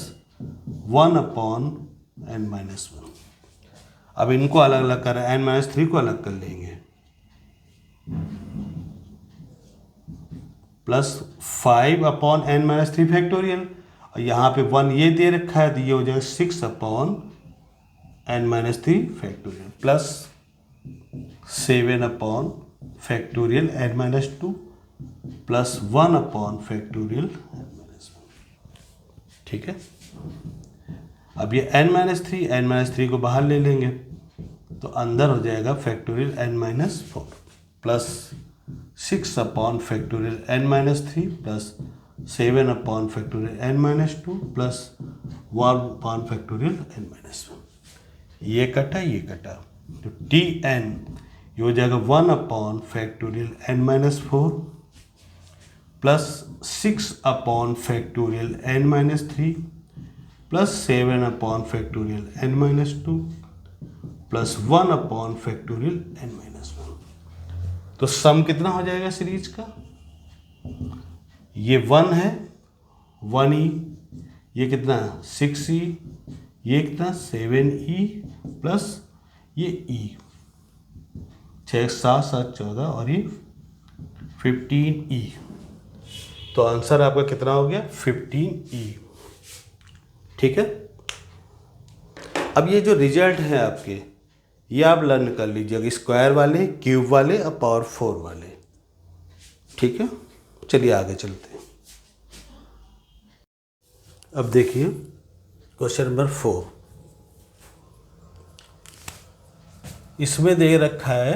1 upon n minus one. अब इनको अलग अलग कर रहे हैं, n माइनस थ्री को अलग कर लेंगे plus 5 upon n minus three factorial, और यहाँ पे 1 ये दे रखा है तो ये हो जाएगा 6 upon n minus three factorial plus 7 upon factorial n minus two plus 1 upon factorial n minus one. ठीक है, अब ये n माइनस थ्री को बाहर ले लेंगे तो अंदर हो जाएगा factorial n minus four plus 6 upon factorial n minus three plus 7 upon factorial n minus two plus 1 upon factorial n minus one. ये कटा, ये कटा, तो tn ये हो जाएगा 1 upon factorial n minus four plus 6 upon factorial n minus three plus 7 upon factorial n minus two plus 1 upon factorial n minus one. तो सम कितना हो जाएगा सीरीज का, ये 1 है 1e, ये कितना 6e, ये कितना 7e प्लस ये e, 6 7 7 14 और ये 15e, तो आंसर आपका कितना हो गया 15e। ठीक है, अब ये जो रिजल्ट है आपके, ये आप लर्न कर लीजिएगा, स्क्वायर वाले, क्यूब वाले और पावर 4 वाले। ठीक है, चलिए आगे चलते हैं। अब देखिए क्वेश्चन नंबर 4, इसमें दे रखा है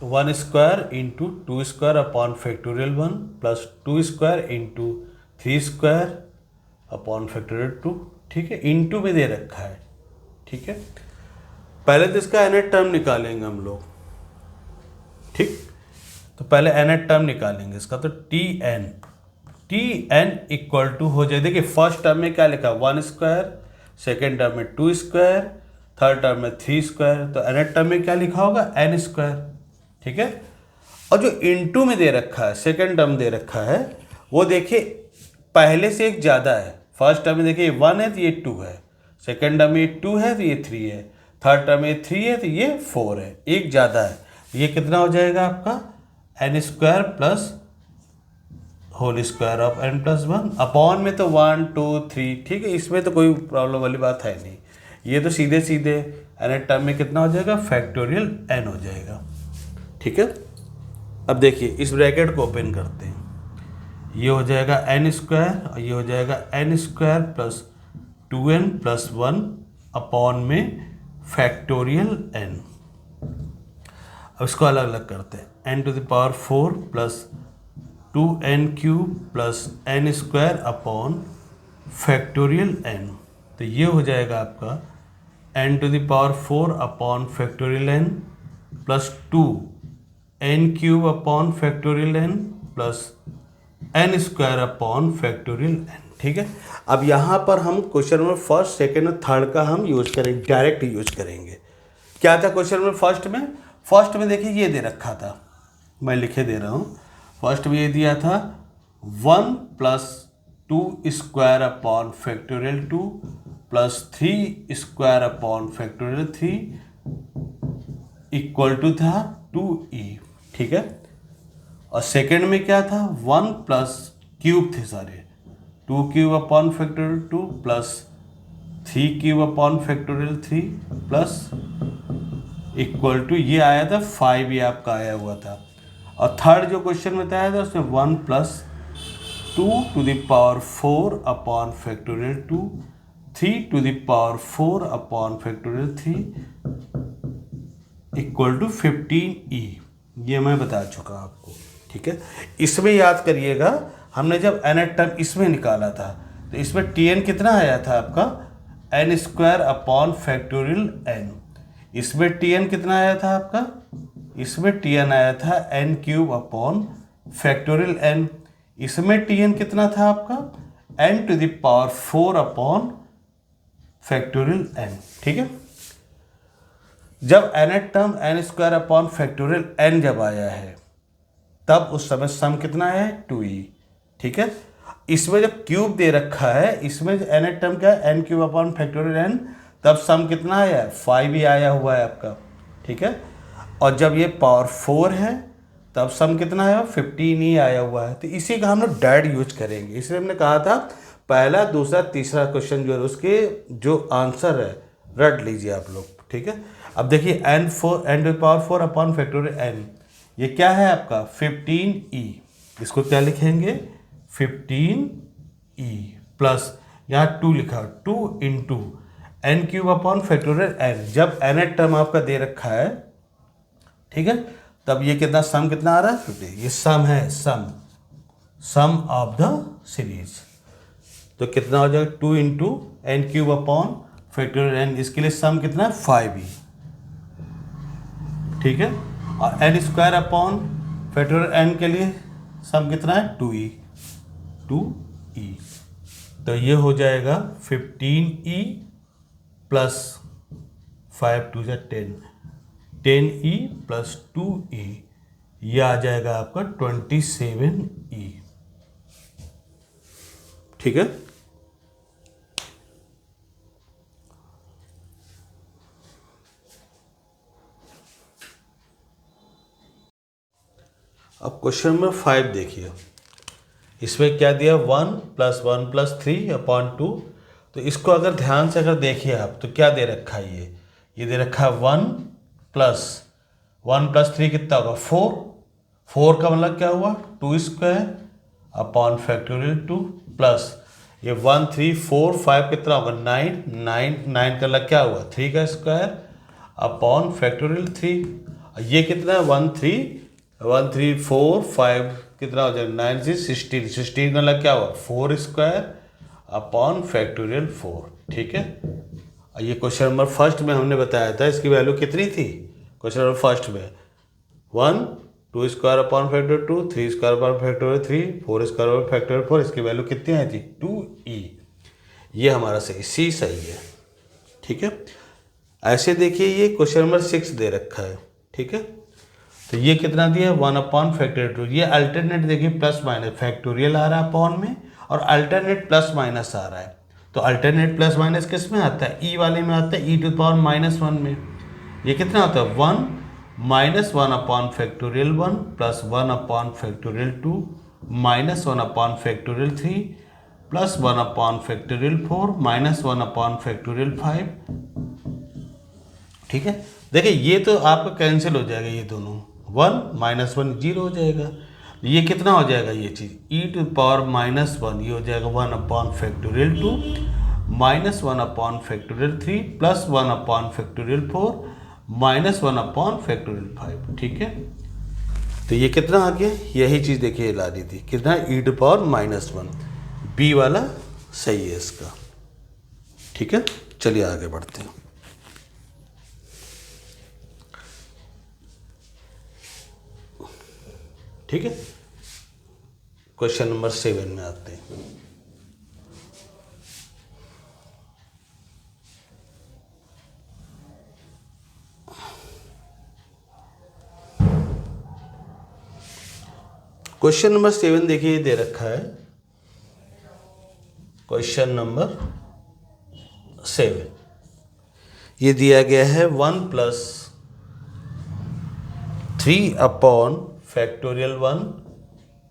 1 square into 2 square upon factorial 1 plus 2 square into 3 square upon factorial 2। ठीक है, इंटू में दे रखा है। ठीक है, पहले तो इसका nth टर्म निकालेंगे हम लोग। ठीक, तो पहले nth टर्म निकालेंगे इसका, तो tn इक्वल टू हो जाए, देखिए फर्स्ट टर्म में क्या लिखा 1 स्क्वायर, सेकेंड टर्म में 2 स्क्वायर, थर्ड टर्म में 3 स्क्वायर, तो nth टर्म में क्या लिखा होगा n स्क्वायर। ठीक है, और जो इनटू में दे रखा है, सेकेंड टर्म दे रखा है, वो देखिए पहले से एक ज़्यादा है, फर्स्ट टर्म में देखिए 1 है तो ये 2 है, सेकेंड टर्म में 2 है तो ये 3 है, थर्ड टर्म में 3 है तो ये 4 है, एक ज़्यादा है। ये कितना हो जाएगा आपका n square plus whole square of n plus 1 upon में तो 1 2 3, ठीक है, इसमें तो कोई प्रॉब्लम वाली बात है नहीं। ये तो सीधे सीधे n टर्म में कितना हो जाएगा, फैक्टोरियल n हो जाएगा, ठीक है। अब देखिए इस ब्रैकेट को ओपन करते हैं, ये हो जाएगा n स्क्वायर और ये हो जाएगा n square plus 2n plus 1 upon में फैक्टोरियल n। अब इसको अलग अलग करते हैं, n to the power 4 plus 2n cube plus n square upon factorial n। तो ये हो जाएगा आपका n to the power 4 upon factorial n plus 2n cube upon factorial n plus n square upon factorial n, ठीक है। अब यहाँ पर हम क्वेश्चन नंबर फर्स्ट सेकेंड और थर्ड का हम यूज करेंगे, डायरेक्ट यूज करेंगे। क्या था क्वेश्चन नंबर फर्स्ट में देखिए ये दे रखा था, मैं लिखे दे रहा हूँ। फर्स्ट में ये दिया था 1 plus 2 square upon factorial 2 plus 3 square upon factorial 3 equal to था 2e, ठीक है। और सेकेंड में क्या था 1 प्लस क्यूब थे सारे, 2 cube upon factorial 2 plus 3 cube upon factorial 3 plus equal to ये आया था 5, ये आपका आया हुआ था। और थर्ड जो क्वेश्चन में आया था उसमें 1 plus 2 to the power 4 upon factorial 2 3 to the power 4 upon factorial 3 equal to 15e, ये मैं बता चुका आपको, ठीक है। इसमें याद करिएगा हमने जब n टर्म इसमें निकाला था तो इसमें tn कितना आया था आपका n square upon factorial n, इसमें tn कितना आया था आपका, इसमें tn आया था n cube upon factorial n, इसमें tn कितना था आपका n to the power 4 upon factorial n, ठीक है। जब n term n square upon factorial n जब आया है तब उस समय सम कितना है 2e, ठीक है। इसमें जब क्यूब दे रखा है, इसमें n टर्म क्या है n cube upon factorial n, तब सम कितना आया है 5 ही आया हुआ है आपका, ठीक है। और जब ये पावर 4 है तब सम कितना है 15 ही आया हुआ है। तो इसी का हम लोग डायरेक्ट यूज करेंगे, इसलिए हमने कहा था पहला दूसरा तीसरा क्वेश्चन जो है उसके जो आंसर है रट लीजिए आप लोग, ठीक है। अब देखिए n to power 4 upon factorial n, ये क्या है आपका 15e, इसको क्या लिखेंगे 15e प्लस यहाँ 2 लिखा 2 into n cube upon factorial n। जब n टर्म आपका दे रखा है, ठीक है, तब ये कितना सम कितना आ रहा है 50, ये सम है, सम ऑफ द सीरीज। तो कितना हो जाएगा 2 into n cube upon factorial n, इसके लिए सम कितना है 5e, ठीक है। और n square upon factorial n के लिए सम कितना है 2e। तो ये हो जाएगा 15e plus 5 2 10, 10e plus 2e, ये आ जाएगा आपका 27e, ठीक है। अब क्वेश्चन नंबर 5 देखिए, इसमें क्या दिया 1 प्लस 1 प्लस 3 अपॉन 2। तो इसको अगर ध्यान से अगर देखिए आप तो क्या दे रखा है, ये दे रखा है 1 प्लस 3 कितना होगा 4 का मतलब क्या हुआ 2 स्क्वायर अपॉन फैक्टोरियल 2 प्लस ये 1 3 4 5 कितना होगा 9 का मतलब क्या हुआ 3 का स्क्वायर अपॉन फैक्टोरियल 3। ये कितना है 1 3 4 5 कितना हो जाएगा 9 से 16 का मतलब क्या हुआ 4 स्क्वायर अपॉन फैक्टोरियल 4, ठीक है। ये क्वेश्चन नंबर फर्स्ट में हमने बताया था इसकी वैल्यू कितनी थी, क्वेश्चन नंबर फर्स्ट में 1 2 square upon factorial 2 3 square upon factorial 3 4 square upon factorial 4, इसकी वैल्यू कितनी आई थी 2e। ये हमारा सही है, ठीक है। ऐसे देखिए ये क्वेश्चन नंबर 6 दे रखा है, ठीक है। तो ये कितना दिया 1 अपॉन फैक्टोरियल 2, ये अल्टरनेट देखिए प्लस माइनस फैक्टोरियल आ रहा है अपॉन में और अल्टरनेट प्लस माइनस आ रहा है, तो अल्टरनेट प्लस माइनस किस में आता है, ई वाले में आता है, ई टू द पावर -1 में। ये कितना होता है 1 -1 upon factorial 1 plus 1 upon factorial 2 -1 upon factorial 3 plus 1 upon factorial 4 -1 upon factorial 5। ठीक है, देखिए ये तो आपका कैंसिल हो जाएगा, ये दोनों 1 -1 0 हो जाएगा। ये कितना हो जाएगा ये चीज़, ई टू पावर -1 ये हो जाएगा 1 upon factorial 2 -1 upon factorial 3 plus 1 upon factorial 4 -1 upon factorial 5। ठीक है, तो ये कितना आ गया, यही चीज़ देखिए ला दी थी, कितना ई टू पावर -1, बी वाला सही है इसका। ठीक है, चलिए आगे बढ़ते हैं। ठीक है, क्वेश्चन नंबर 7 में आते हैं। क्वेश्चन नंबर 7 देखिए दे रखा है, क्वेश्चन नंबर 7 ये दिया गया है 1 + 3 upon factorial 1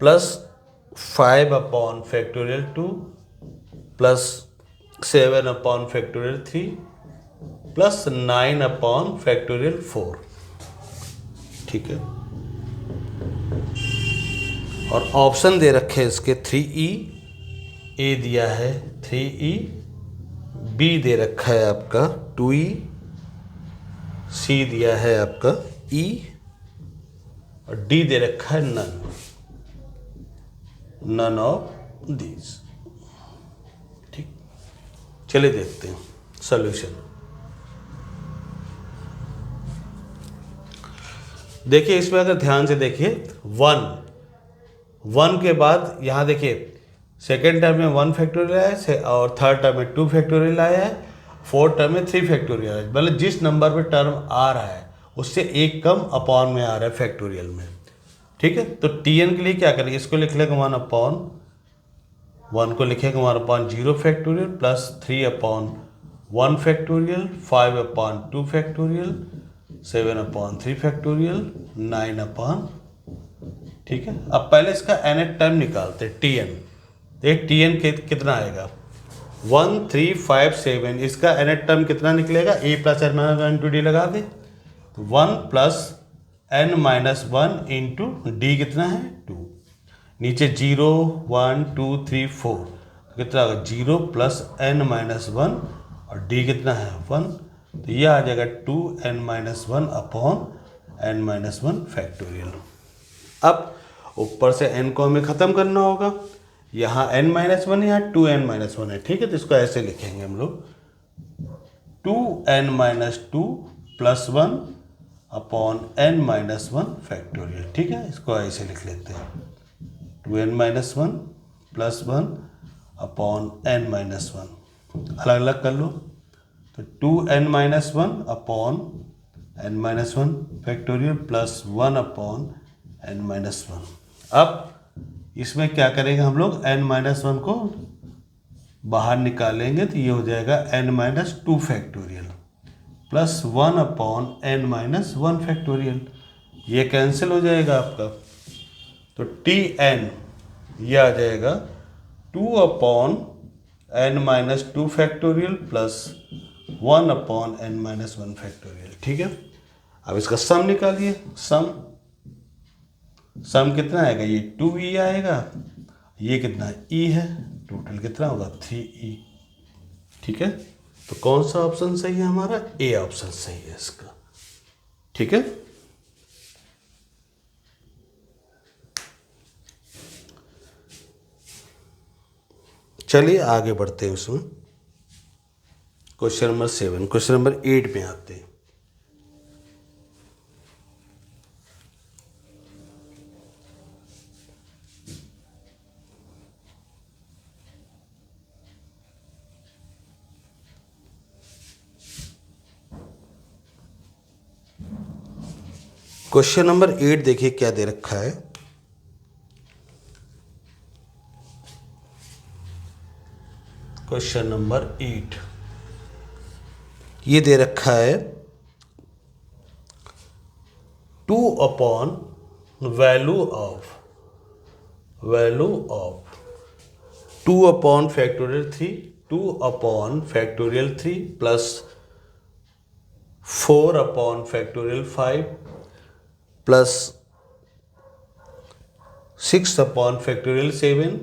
plus 5 upon factorial 2 plus 7 upon factorial 3 plus 9 upon factorial 4। ठीक है, और ऑप्शन दे रखे हैं इसके 3e, ए दिया है 3e, बी दे रखा है आपका 2e, सी दिया है आपका e, और डी दे रखा है नन ऑफ दीज। ठीक, चलिए देखते हैं सॉल्यूशन। देखिए इसमें अगर ध्यान से देखिए 1 के बाद यहाँ देखिए सेकेंड टर्म में 1 फैक्टोरियल आया है और थर्ड टर्म में 2 फैक्टोरियल आया है, फोर्थ टर्म में 3 फैक्टोरियल आया है। मतलब जिस नंबर पे टर्म आ रहा है उससे एक कम अपॉन में आ रहा है फैक्टोरियल में। ठीक है, तो टीएन के लिए क्या करेंगे, इसको लिख लेंगे 1 अपॉन 1 को लिखेंगे 1 upon 0 factorial plus 3 upon 1 factorial 5 upon 2 factorial 7 upon 3 factorial 9 upon. ठीक है, अब पहले इसका nth टर्म निकालते हैं टीएन। देख टीएन कितना आएगा 1 3 5 7, इसका nth टर्म कितना निकलेगा, a plus n minus 1 into D लगा दे, तो 1 plus n minus 1 into D कितना है 2, नीचे 0 1 2 3 4, तो कितना होगा 0 प्लस n माइनस 1 और डी कितना है 1, तो यह आ जाएगा 2n minus 1 upon n minus 1 factorial. अब ऊपर से n को हमें ख़त्म करना होगा, यहाँ n माइनस 1 है, यहाँ 2n माइनस 1 है। ठीक है, तो इसको ऐसे लिखेंगे हम लोग 2n minus 2 plus 1 upon n minus 1 factorial. ठीक है, इसको ऐसे लिख लेते हैं 2n minus 1 plus 1 upon n minus 1, अलग अलग कर लो, तो 2n minus 1 upon n minus 1 factorial plus 1 upon n minus 1। अब इसमें क्या करेंगे हम लोग, n माइनस 1 को बाहर निकालेंगे तो ये हो जाएगा n minus 2 factorial plus 1 upon n minus 1 factorial, ये कैंसिल हो जाएगा आपका, तो tn ये आ जाएगा 2 upon n minus 2 factorial plus 1 upon n minus 1 factorial. ठीक है, अब इसका सम निकालिए, सम कितना आएगा, ये 2e आएगा, ये कितना e है, टोटल कितना होगा 3e। ठीक है, तो कौन सा ऑप्शन सही है हमारा, ए ऑप्शन सही है इसका। ठीक है, चलिए आगे बढ़ते हैं उसमें। क्वेश्चन नंबर 7, क्वेश्चन नंबर 8 में आते हैं। क्वेश्चन नंबर 8 देखिए क्या दे रखा है, क्वेश्चन नंबर 8 ये दे रखा है 2 upon value of 2 upon factorial 3 2 upon factorial 3 plus 4 upon factorial 5 plus 6 upon factorial 7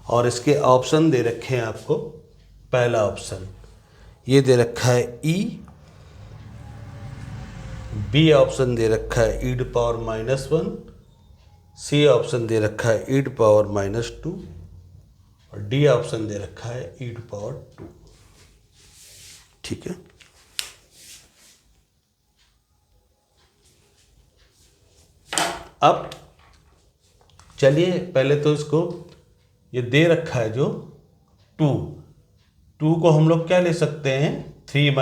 और इसके ऑप्शन दे रखे हैं आपको। पहला ऑप्शन ये दे रखा है ई, बी ऑप्शन दे रखा है ई टू पावर -1, सी ऑप्शन दे रखा है ई टू पावर -2 और डी ऑप्शन दे रखा है ई टू पावर 2। ठीक है, अब चलिए पहले तो इसको ये दे रखा है जो 2 को हम लोग क्या ले सकते हैं 3 -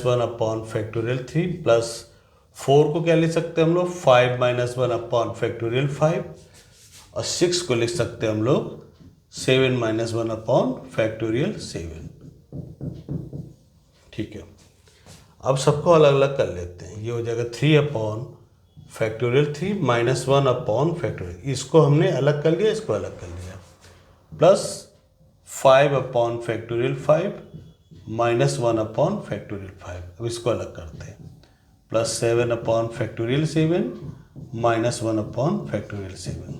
1 अपॉन फैक्टोरियल 3 प्लस 4 को क्या ले सकते हैं हम लोग 5 - 1 अपॉन फैक्टोरियल 5 और 6 को लिख सकते हैं हम लोग 7 - 1 अपॉन फैक्टोरियल 7। ठीक है, अब सबको अलग अलग कर लेते हैं। ये हो जाएगा 3 अपॉन फैक्टोरियल 3 -1 अपॉन फैक्टोरियल, इसको हमने अलग कर लिया, इसको अलग कर लिया, plus 5 upon factorial 5 -1 upon factorial 5। अब इसको अलग करते हैं, plus 7 upon factorial 7 -1 upon factorial 7।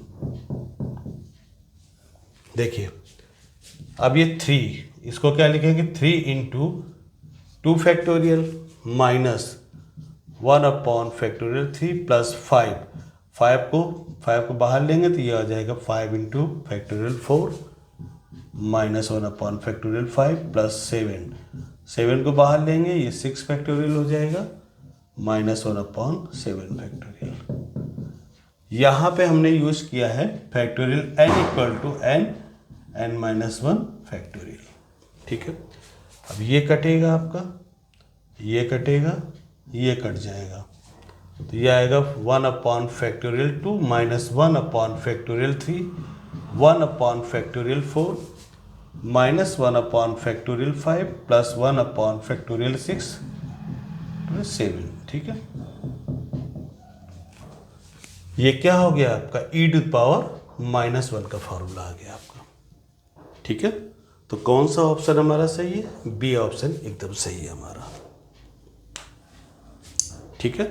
देखिए अब ये 3, इसको क्या लिखेंगे 3 into 2 factorial minus 1 upon factorial 3 plus 5 को बाहर लेंगे तो ये आ जाएगा 5 into factorial 4 -1 upon factorial 5 plus 7 को बाहर लेंगे ये 6 फैक्टोरियल हो जाएगा -1 अपॉन 7 फैक्टोरियल। यहाँ पे हमने यूज़ किया है factorial n equal to n-1 factorial. ठीक है, अब ये कटेगा आपका, ये कटेगा, ये कट जाएगा तो ये आएगा 1 upon factorial 2 -1 upon factorial 3 1 upon factorial 4 -1 upon factorial 5 plus 1 upon factorial 6 plus 7। ठीक है, ये क्या हो गया आपका e टू पावर -1 का फॉर्मूला आ गया आपका। ठीक है, तो कौन सा ऑप्शन हमारा सही है, बी ऑप्शन एकदम सही है हमारा। ठीक है,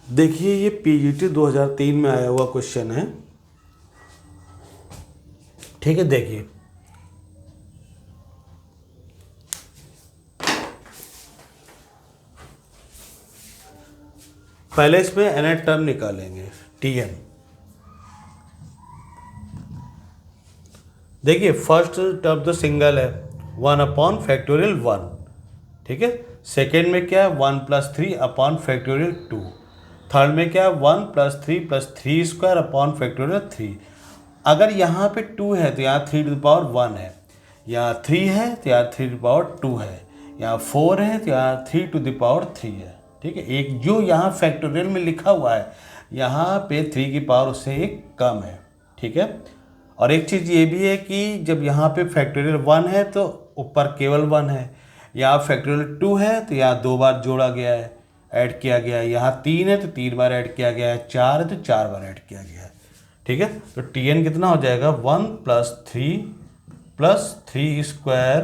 देखिए ये पीजीटी 2003 में आया हुआ क्वेश्चन है। ठीक है, देखिए पहले इसमें nth टर्म निकालेंगे Tn। देखिए फर्स्ट टर्म तो सिंगल है 1 अपॉन फैक्टोरियल 1। ठीक है, सेकेंड में क्या है 1 + 3 अपॉन फैक्टोरियल 2। थर्ड में क्या है 1 + 3 + 3 स्क्वायर अपॉन फैक्टोरियल 3। अगर यहाँ पे 2 है तो यहाँ 3 टू द पावर 1 है, यहाँ 3 है तो यहाँ 3 टू द पावर 2 है, यहाँ 4 है तो यहाँ 3 टू द पावर 3 है। ठीक है, एक जो यहाँ फैक्टोरियल में लिखा हुआ है यहाँ पे 3 की पावर उससे एक कम है। ठीक है, और एक चीज़ ये भी है कि जब यहाँ पे फैक्टोरियल 1 है तो ऊपर केवल 1 है, यहाँ फैक्टोरियल 2 है तो यहाँ 2 बार जोड़ा गया है, ऐड किया गया है, यहाँ 3 है तो 3 बार ऐड किया गया है, 4 है तो 4 बार ऐड किया गया है। ठीक है, तो Tn कितना हो जाएगा 1 + 3 square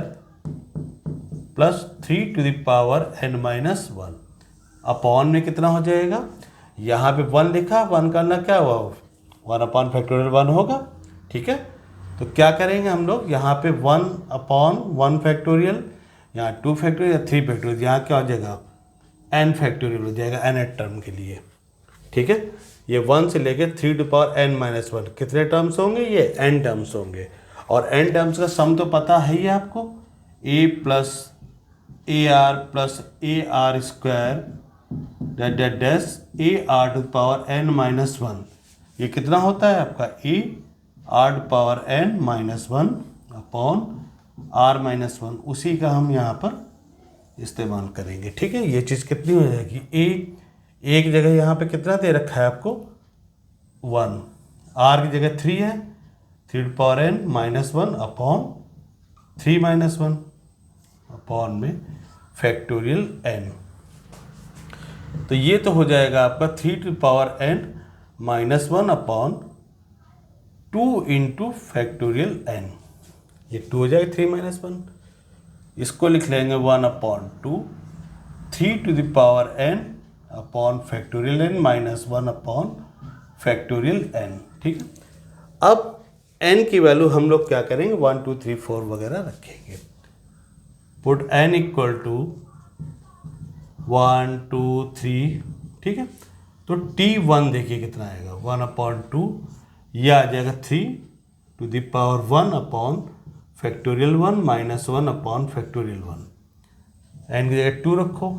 plus 3 to the power n-1 upon में कितना हो जाएगा, यहाँ पे 1 लिखा, 1 करना क्या हुआ 1 अपॉन फैक्टोरियल 1 होगा। ठीक है, तो क्या करेंगे हम लोग यहाँ पे 1 अपॉन 1 फैक्टोरियल, यहाँ 2 फैक्टोरियल या 3 फैक्टोरियल, यहाँ क्या हो जाएगा n फैक्टोरियल हो जाएगा nth टर्म के लिए। ठीक है, ये 1 से लेकर 3 टू पावर n-1 कितने टर्म्स होंगे, ये n टर्म्स होंगे। और n टर्म्स का सम तो पता है ही आपको, a + AR + AR square dash AR to power n-1, ये कितना होता है आपका a r power n minus one upon r minus one, उसी का हम यहाँ पर इस्तेमाल करेंगे। ठीक है, ये चीज़ कितनी हो जाएगी, एक जगह यहाँ पे कितना दे रखा है आपको 1, r की जगह 3 है, 3 power n minus one upon 3 minus one upon में फैक्टोरियल n। तो ये तो हो जाएगा आपका 3 to power n minus one upon 2 into factorial n। ये 2 हो जाएगा 3 माइनस वन, इसको लिख लेंगे 1 upon 2 3 to the power n upon factorial n minus one upon factorial n। ठीक है, अब n की वैल्यू हम लोग क्या करेंगे 1 2 3 4 वगैरह रखेंगे। Put n equal to 1 2 3। ठीक है, तो t1 देखिए कितना आएगा 1 अपॉन 2, यह आ जाएगा 3 to the power 1 upon factorial 1 minus one upon factorial 1। n की जगह 2 रखो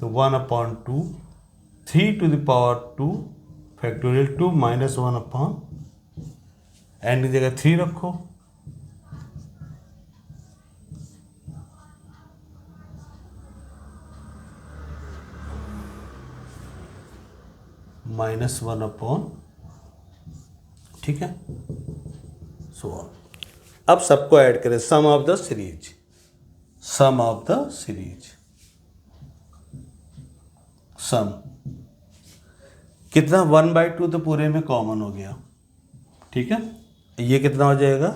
तो 1 upon 2 3 to the power 2 factorial 2 minus one upon, n की जगह 3 रखो माइनस वन अपॉन, ठीक है, सो ऑन। अब सबको ऐड करें, sum of the series, sum of the series, sum कितना 1/2 तो पूरे में कॉमन हो गया। ठीक है, ये कितना हो जाएगा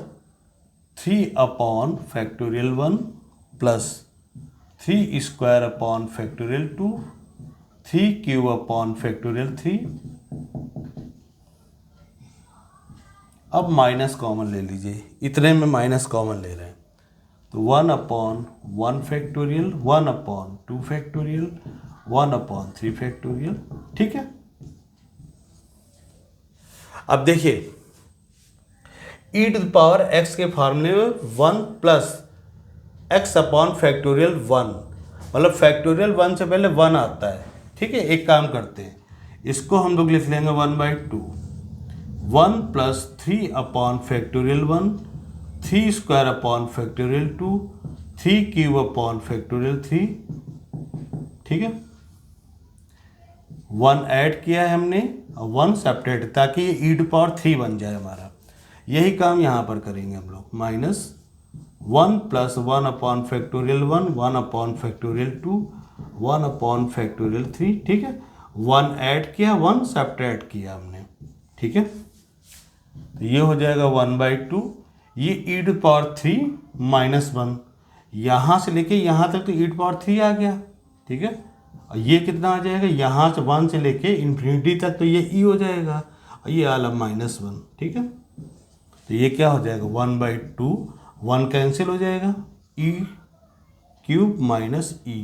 3 upon factorial 1 plus 3 square upon factorial 2 3 cube upon factorial 3। अब माइनस कॉमन ले लीजिए, इतने में माइनस कॉमन ले रहे हैं तो 1 upon 1 factorial 1 upon 2 factorial 1 upon 3 factorial. ठीक है, अब देखिए e to the power x के फार्मूले में 1 प्लस x अपॉन फैक्टोरियल 1, मतलब फैक्टोरियल 1 से पहले 1 आता है। ठीक है, एक काम करते हैं, इसको हम लोग लिख लेंगे 1/2 1 plus 3 upon factorial 1 3 square upon factorial 2 3 cube upon factorial 3। ठीक है, 1 ऐड किया है हमने और 1 सेपरेट, ताकि ये e टू पावर 3 बन जाए हमारा। यही काम यहाँ पर करेंगे हम लोग, minus 1 plus 1 upon factorial 1 1 upon factorial 2 1 upon factorial 3। ठीक है, 1 ऐड किया 1 सेपरेट किया हमने। ठीक है, तो ये हो जाएगा 1/2, ये e टू पावर 3 माइनस 1, यहाँ से लेके यहाँ तक तो e टू पावर 3 आ गया। ठीक है, और ये कितना आ जाएगा, यहाँ से 1 से लेके इन्फिनिटी तक तो ये e हो जाएगा और ये आला माइनस 1। ठीक है, तो ये क्या हो जाएगा 1/2, 1 कैंसिल हो जाएगा, e क्यूब माइनस e,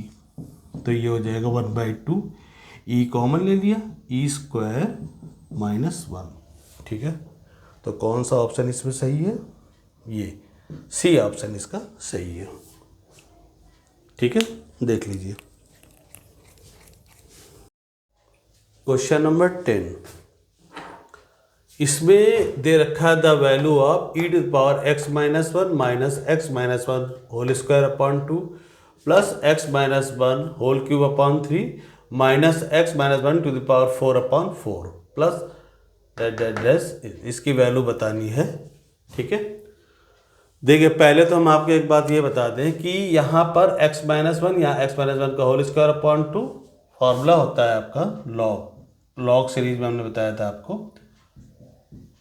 तो ये हो जाएगा 1/2, e कॉमन ले लिया e स्क्वायर माइनस 1। ठीक है, तो कौन सा ऑप्शन इसमें सही है, ये सी ऑप्शन इसका सही है। ठीक है, देख लीजिए क्वेश्चन नंबर 10, इसमें दे रखा है the value of e to the power x minus 1 minus x minus 1 whole square upon 2 plus x minus 1 whole cube upon 3 minus x minus 1 to the power 4 upon 4 plus इसकी value बतानी है। ठीक है, देखिए पहले तो हम आपको एक बात ये बता दें कि यहाँ पर x माइनस 1 या x माइनस 1 का होल स्क्वायर अपॉन 2 फॉर्मूला होता है आपका लॉग सीरीज में हमने बताया था आपको,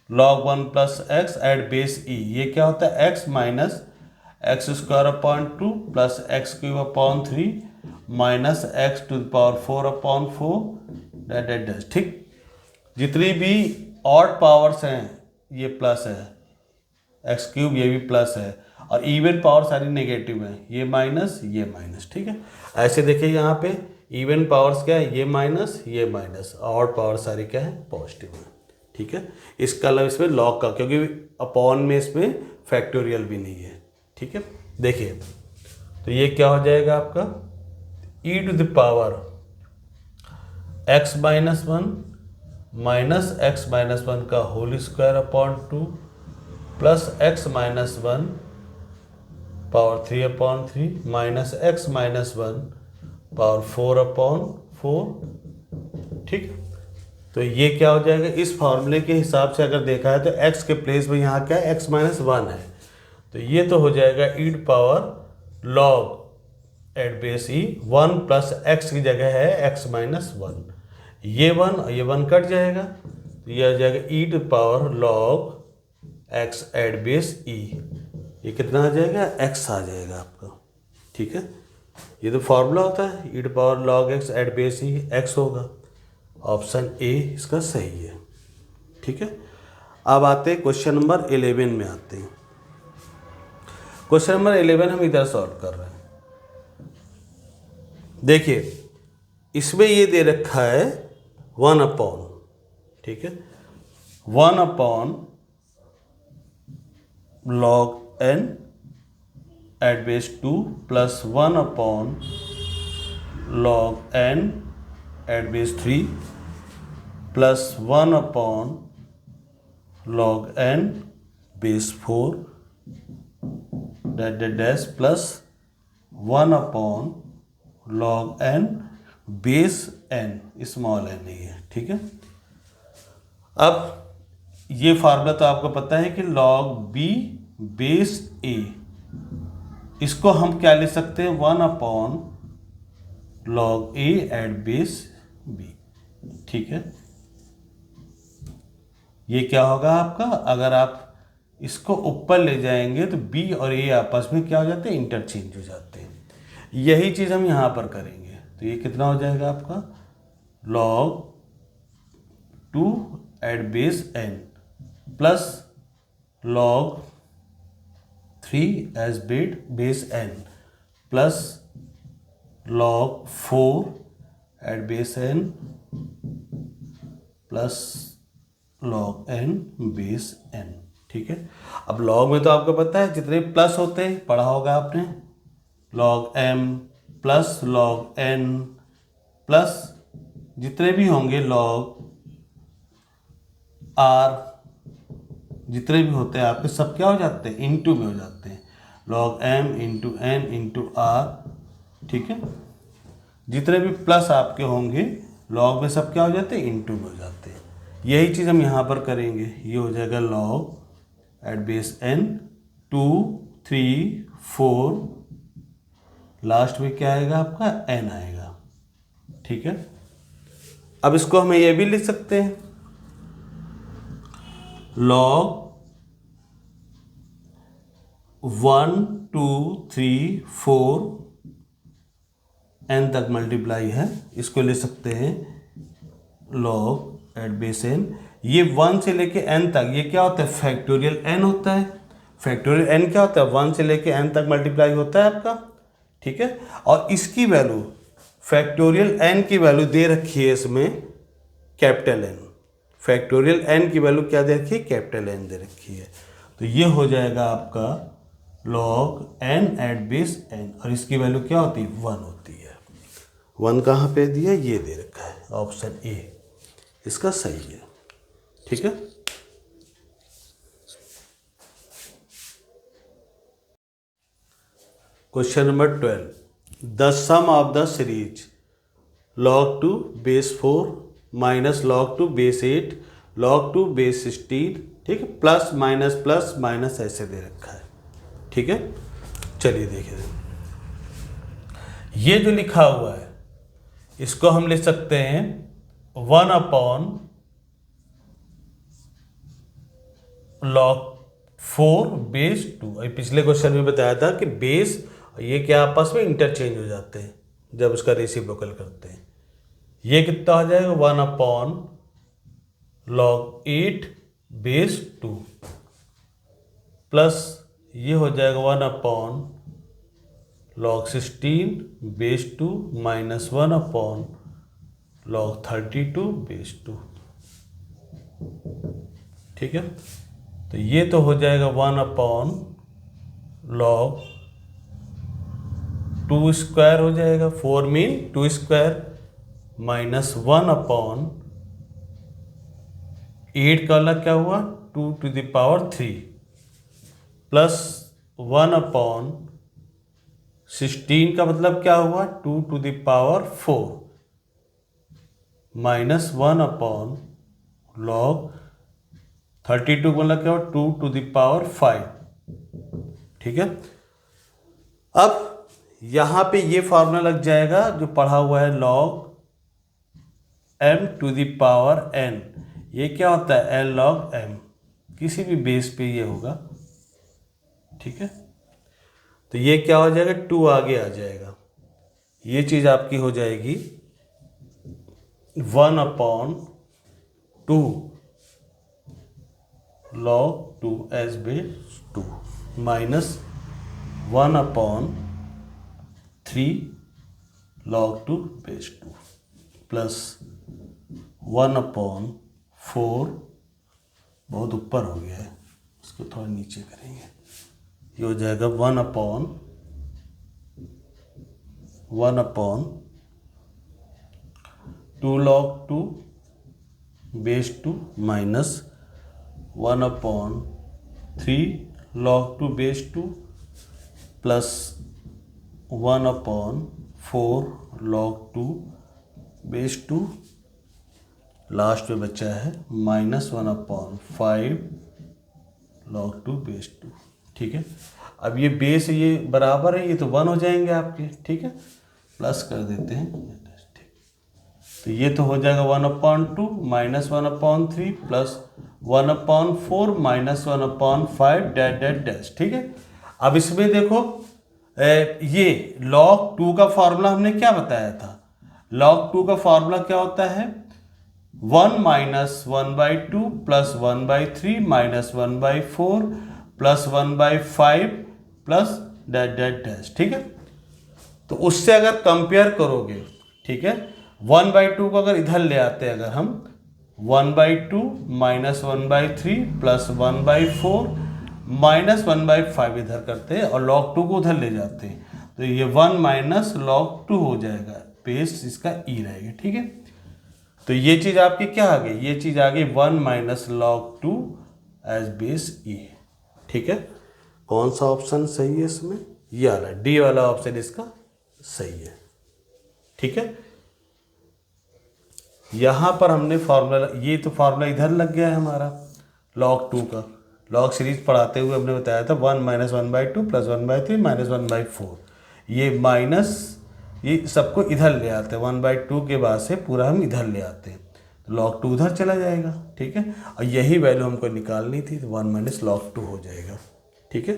log 1 plus x at base e, ये क्या होता है x minus x square upon 2 plus x cube upon 3 minus x to the power 4 upon 4 ठीक, जितनी भी ऑड पावर्स हैं ये प्लस है, एक्स क्यूब ये भी प्लस है, और इवन पावर सारी नेगेटिव है, ये माइनस। ठीक है, ऐसे देखिए यहाँ पे इवन पावर्स क्या है, ये माइनस, ऑड पावर सारी क्या है पॉजिटिव है। ठीक है, इसका मतलब इसमें लॉग का, क्योंकि अपॉन में इसमें फैक्टोरियल भी नहीं है। ठीक है, देखिए तो ये क्या हो जाएगा आपका e to the power x minus 1 minus x minus 1 का whole square upon 2 plus x minus one power 3/3 minus x minus one power 4/4। ठीक, तो ये क्या हो जाएगा, इस फॉर्मूले के हिसाब से अगर देखा है तो x के प्लेस में यहाँ क्या है, x माइनस वन है, तो ये तो हो जाएगा ईड power log at base e, one plus x की जगह है x माइनस वन, ये वन कट जाएगा, तो ये हो जाएगा ईड power log x at base e, ये कितना आ जाएगा, x आ जाएगा आपका। ठीक है, ये तो फॉर्मूला होता है, ईड power log x at base e x होगा, ऑप्शन ए इसका सही है। ठीक है, अब आते हैं क्वेश्चन नंबर 11 में आते हैं। क्वेश्चन नंबर 11 हम इधर सॉल्व कर रहे हैं। देखिए इसमें ये दे रखा है 1/, ठीक है, 1/, log n at base 2 plus 1/, log n at base 3 plus 1/, log n base 4 dash plus 1/, log n base n, small n ही है। ठीक है, अब ये फार्मूला तो आपको पता है कि log b बेस a, इसको हम क्या ले सकते हैं, 1/, log a at base b। ठीक है, ये क्या होगा आपका, अगर आप इसको ऊपर ले जाएंगे तो b और a आपस में क्या हो जाते हैं, इंटरचेंज हो जाते हैं। यही चीज़ हम यहाँ पर करेंगे, तो ये कितना हो जाएगा आपका, log 2 at base n plus log 3 as base n plus log 4 at base n plus log n base n। ठीक है, अब log में तो आपको पता है जितने प्लस होते हैं, पढ़ा होगा आपने, log m plus log n plus जितने भी होंगे log r, जितने भी होते हैं आपके सब क्या हो जाते हैं, इनटू में हो जाते हैं, log m into n into r। ठीक है, जितने भी प्लस आपके होंगे log में सब क्या हो जाते हैं, इनटू में हो जाते हैं। यही चीज़ हम यहाँ पर करेंगे, ये हो जाएगा log at base n 2 3 4, last में क्या आएगा आपका, n आएगा। ठीक है, अब इसको हमें ये भी लिख सकते हैं, log 1 2 3 4 n तक मल्टीप्लाई है, इसको ले सकते हैं log एट बेस n। ये 1 से लेके n तक, ये क्या होता है, फैक्टोरियल n होता है। फैक्टोरियल n क्या होता है, 1 से लेके n तक मल्टीप्लाई होता है आपका। ठीक है, और इसकी वैल्यू, फैक्टोरियल n की वैल्यू दे रखी है इसमें कैपिटल N, फैक्टोरियल n की वैल्यू क्या दे रखी है, कैपिटल N दे रखी है, तो ये हो जाएगा आपका log n at base n, और इसकी वैल्यू क्या होती है, 1 होती है। 1 कहाँ पे दिया, ये दे रखा है, ऑप्शन ए इसका सही है। ठीक है, question number 12, the sum of the series log 2 base 4 minus log 2 base 8 log 2 base 16, ठीक है, प्लस माइनस ऐसे दे रखा है। ठीक है, चलिए देखिए, ये जो लिखा हुआ है इसको हम लिख सकते हैं 1/, log 4 बेस 2। पिछले क्वेश्चन में बताया था कि बेस ये क्या आपस में इंटरचेंज हो जाते हैं जब उसका रेसिप्रोकल करते हैं। ये कितना हो जाएगा, 1/, log 8 बेस 2 प्लस ये हो जाएगा 1/, log 16 base 2 minus 1/, log 32 base 2। ठीक है, तो ये तो हो जाएगा 1/, log 2 स्क्वायर हो जाएगा, 4 मीन 2 स्क्वायर माइनस 1/, 8 का अलग क्या हुआ, 2 टू द पावर 3 प्लस 1/16 का मतलब क्या हुआ, 2⁴ माइनस 1/log 32 का मतलब क्या हुआ, 2⁵ ठीक है। अब यहां पे ये फॉर्मूला लग जाएगा जो पढ़ा हुआ है, log m⁴n। ये क्या होता है, l log m, किसी भी बेस पे ये होगा, ठीक है। तो ये क्या हो जाएगा, 2 आगे आ जाएगा, ये चीज आपकी हो जाएगी 1/2 log 2 s base 2 minus 1/3 log 2 base 2 plus 1/4, बहुत ऊपर हो गया है, इसको थोड़ा नीचे करेंगे, ये हो जाएगा 1/2 log 2 base 2 minus 1/3 log 2 base 2 plus 1/4 log 2 base 2, last में बचा है माइनस 1/5 log 2 बेस 2, ठीक है। अब ये बेस ये बराबर है, ये तो 1 हो जाएंगे आपके, ठीक है, प्लस कर देते हैं, ठीक। तो ये तो हो जाएगा 1/2 minus 1/3 plus 1/4 minus 1/5 dash dash dash, ठीक है। अब इसमें देखो ये log 2 का फॉर्मूला हमने क्या बताया था, log 2 का फॉर्मूला क्या होता है, 1 minus 1/2 plus 1/3 minus 1/4 plus 1/5 plus dash dash dash, ठीक है। तो उससे अगर कंपेयर करोगे, ठीक है, 1/2 को अगर इधर ले आते हैं, अगर हम 1/2 माइनस 1/3 प्लस 1/4 माइनस 1/5 इधर करते हैं और log 2 को उधर ले जाते हैं, तो ये 1 माइनस log 2 हो जाएगा, बेस इसका e रहेगा, ठीक है। तो ये चीज आपकी क्या आ गई, ये चीज आ गई 1 minus log 2 as base e, ठीक है। कौन सा ऑप्शन सही है इसमें, ये वाला डी वाला ऑप्शन इसका सही है, ठीक है। यहां पर हमने फॉर्मूला, ये तो फॉर्मूला इधर लग गया है हमारा log 2 का, log सीरीज पढ़ाते हुए हमने बताया था 1 माइनस 1/2 प्लस 1/3 माइनस 1/4, ये माइनस ये सबको इधर ले आते हैं, 1/2 के बाद से पूरा हम इधर ले आते हैं, तो log 2 उधर चला जाएगा, ठीक है। और यही वैल्यू हमको निकालनी थी, तो 1 माइनस log 2 हो जाएगा, ठीक है।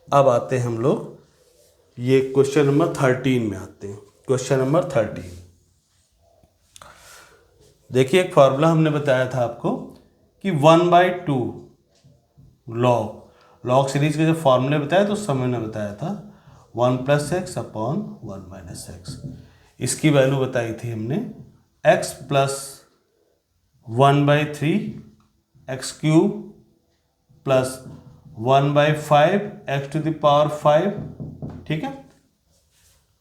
अब आते हैं हम लोग ये क्वेश्चन नंबर 13 में आते हैं। क्वेश्चन नंबर 13 देखिए, एक फॉर्मूला हमने बताया था आपको कि 1/2 लॉग सीरीज के जो फॉर्मूले बताया तो उस समय ने बताया था 1 + x अपॉन 1 - x, इसकी वैल्यू बताई थी हमने x + 1/3 x³ प्लस 1/5 x⁵, ठीक है।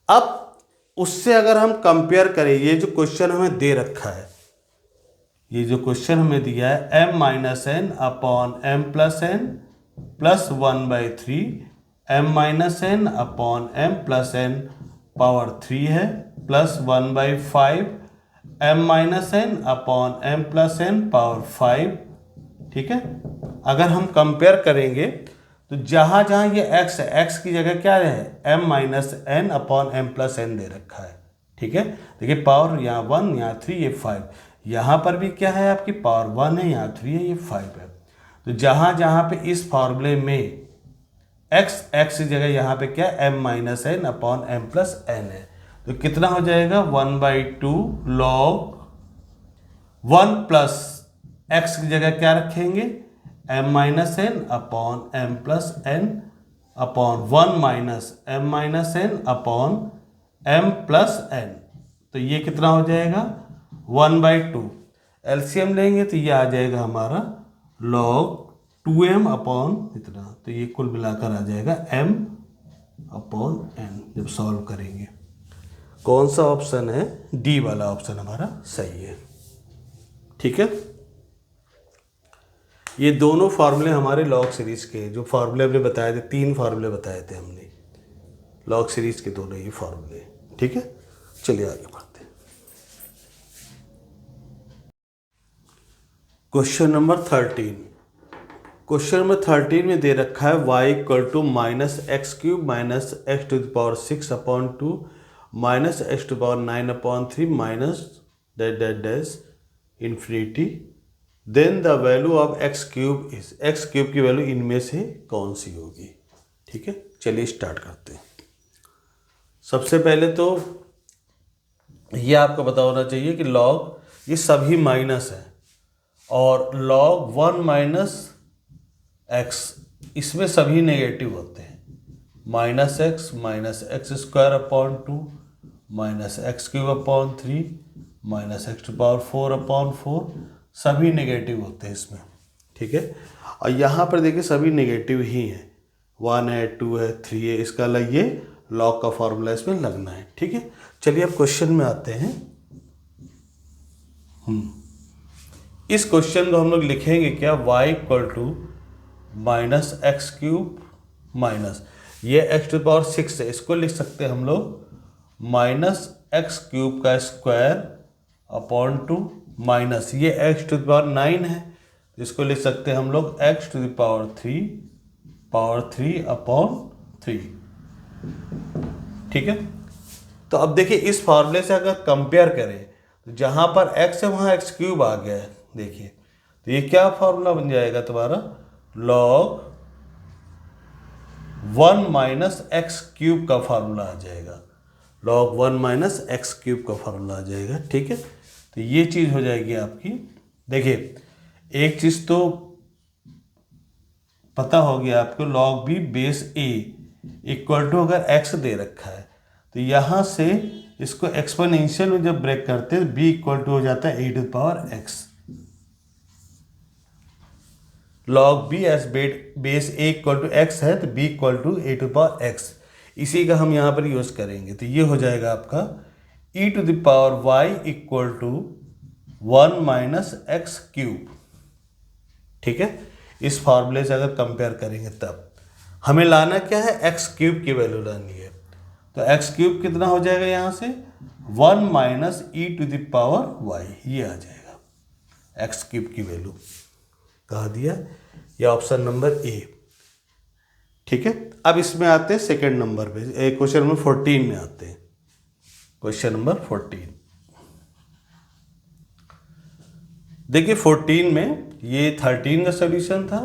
अब उससे अगर हम कंपेयर करें, ये जो क्वेश्चन हमें दे रखा है, ये जो क्वेश्चन हमें दिया है m - n upon m + n plus 1/3 m - n upon m + n power 3 है, plus 1/5 m - n upon m + n power 5, ठीक है। अगर हम कंपेयर करेंगे तो जहां जहां ये x है, x की जगह क्या है, m - n upon m + n दे रखा है, ठीक है। देखिए पावर यहाँ 1, यहाँ 3, ये 5, यहाँ पर भी क्या है आपकी पावर 1 है, यहाँ 3 है, ये 5 है। तो जहां जहां पे इस फॉर्मूले में x की जगह यहाँ पे क्या m - n upon m + n है, तो कितना हो जाएगा 1/2 log 1 प्लस x की जगह क्या रखेंगे m - n upon m + n upon 1 minus m - n upon m + n, तो ये कितना हो जाएगा 1/2, एलसीएम लेंगे तो ये आ जाएगा हमारा log 2m अपॉन इतना, तो ये कुल मिलाकर आ जाएगा m अपॉन n जब सॉल्व करेंगे। कौन सा ऑप्शन है, डी वाला ऑप्शन हमारा सही है, ठीक है। ये दोनों फार्मूले हमारे लॉग सीरीज के, जो फार्मूले हमने बताए थे, 3 फार्मूले बताए थे हमने लॉग सीरीज के, दोनों ये फार्मूले। ठीक है, चलिए आगे बढ़ते हैं। Question number 13। क्वेश्चन नंबर 13 में दे रखा है y equal to -x³ -x⁶/2 -x⁻9/3 minus dash infinity, then the value of x³ is, x³ की वैल्यू इनमें से कौन सी होगी। ठीक है, चलिए स्टार्ट करते हैं। सबसे पहले तो ये आपको पता होना चाहिए कि लॉग ये सभी माइनस है, और लॉग 1 - x इसमें सभी नेगेटिव होते हैं। -x -x² -x³ -x⁴/4 सभी नेगेटिव होते हैं इसमें। ठीक है, और यहाँ पर देखिए सभी नेगेटिव ही हैं, 1 है, 2 है, 3 है, इसका अलग ये लॉग का फॉर्मूला इसमें लगना है। ठीक है, चलिए अब क्वेश्चन में आते हैं। इस क्वेश्चन को हम लोग लिखेंगे क्या, y equal to -x³ minus ये x⁶ है, इसको लिख सकते हैं हम लोग -x³ माइनस ये x⁹ है, इसको लिख सकते हैं हम लोग x⁴/3 ठीक है। तो अब देखिए इस फार्मूले से अगर कंपेयर करें तो जहां पर x है वहां x³ आ गया है। देखिए तो ये क्या फार्मूला बन जाएगा तुम्हारा, log 1 - x³ का फार्मूला आ जाएगा, log 1 - x³ का फार्मूला आ जाएगा। ठीक है, तो ये चीज हो जाएगी आपकी। देखिए एक चीज तो पता हो गया आपको, log b base a equal to अगर x दे रखा है तो यहां से इसको एक्सपोनेंशियल में जब ब्रेक करते हैं तो b इक्वल टू हो जाता है a⁴x। log b as base a equal to x है तो b इक्वल टू a⁴x, इसी का हम यहाँ पर यूज करेंगे। तो ये हो जाएगा आपका e⁴y इक्वल टू 1 - x³। ठीक है, इस फॉर्मूले से अगर कंपेयर करेंगे तब हमें लाना क्या है, x³ की वैल्यू लानी है। तो x³ कितना हो जाएगा यहाँ से 1 - e⁴y, ये आ जाएगा x³ की वैल्यू। कहा दिया ये ऑप्शन नंबर ए। ठीक है, अब इसमें आते हैं सेकंड नंबर पे, क्वेश्चन नंबर 14 में आते हैं। क्वेश्चन नंबर 14 देखिए, 14 में ये 13 का सॉल्यूशन था,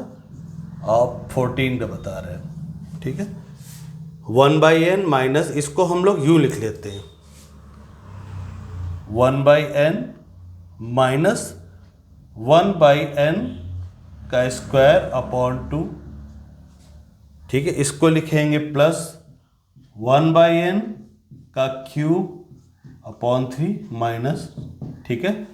आप 14 का बता रहे हैं। ठीक है, 1/n माइनस, इसको हम लोग u लिख लेते हैं, 1/n माइनस 1/n का स्क्वायर/2। ठीक है, इसको लिखेंगे प्लस 1/n का क्यूब/3 माइनस। ठीक है,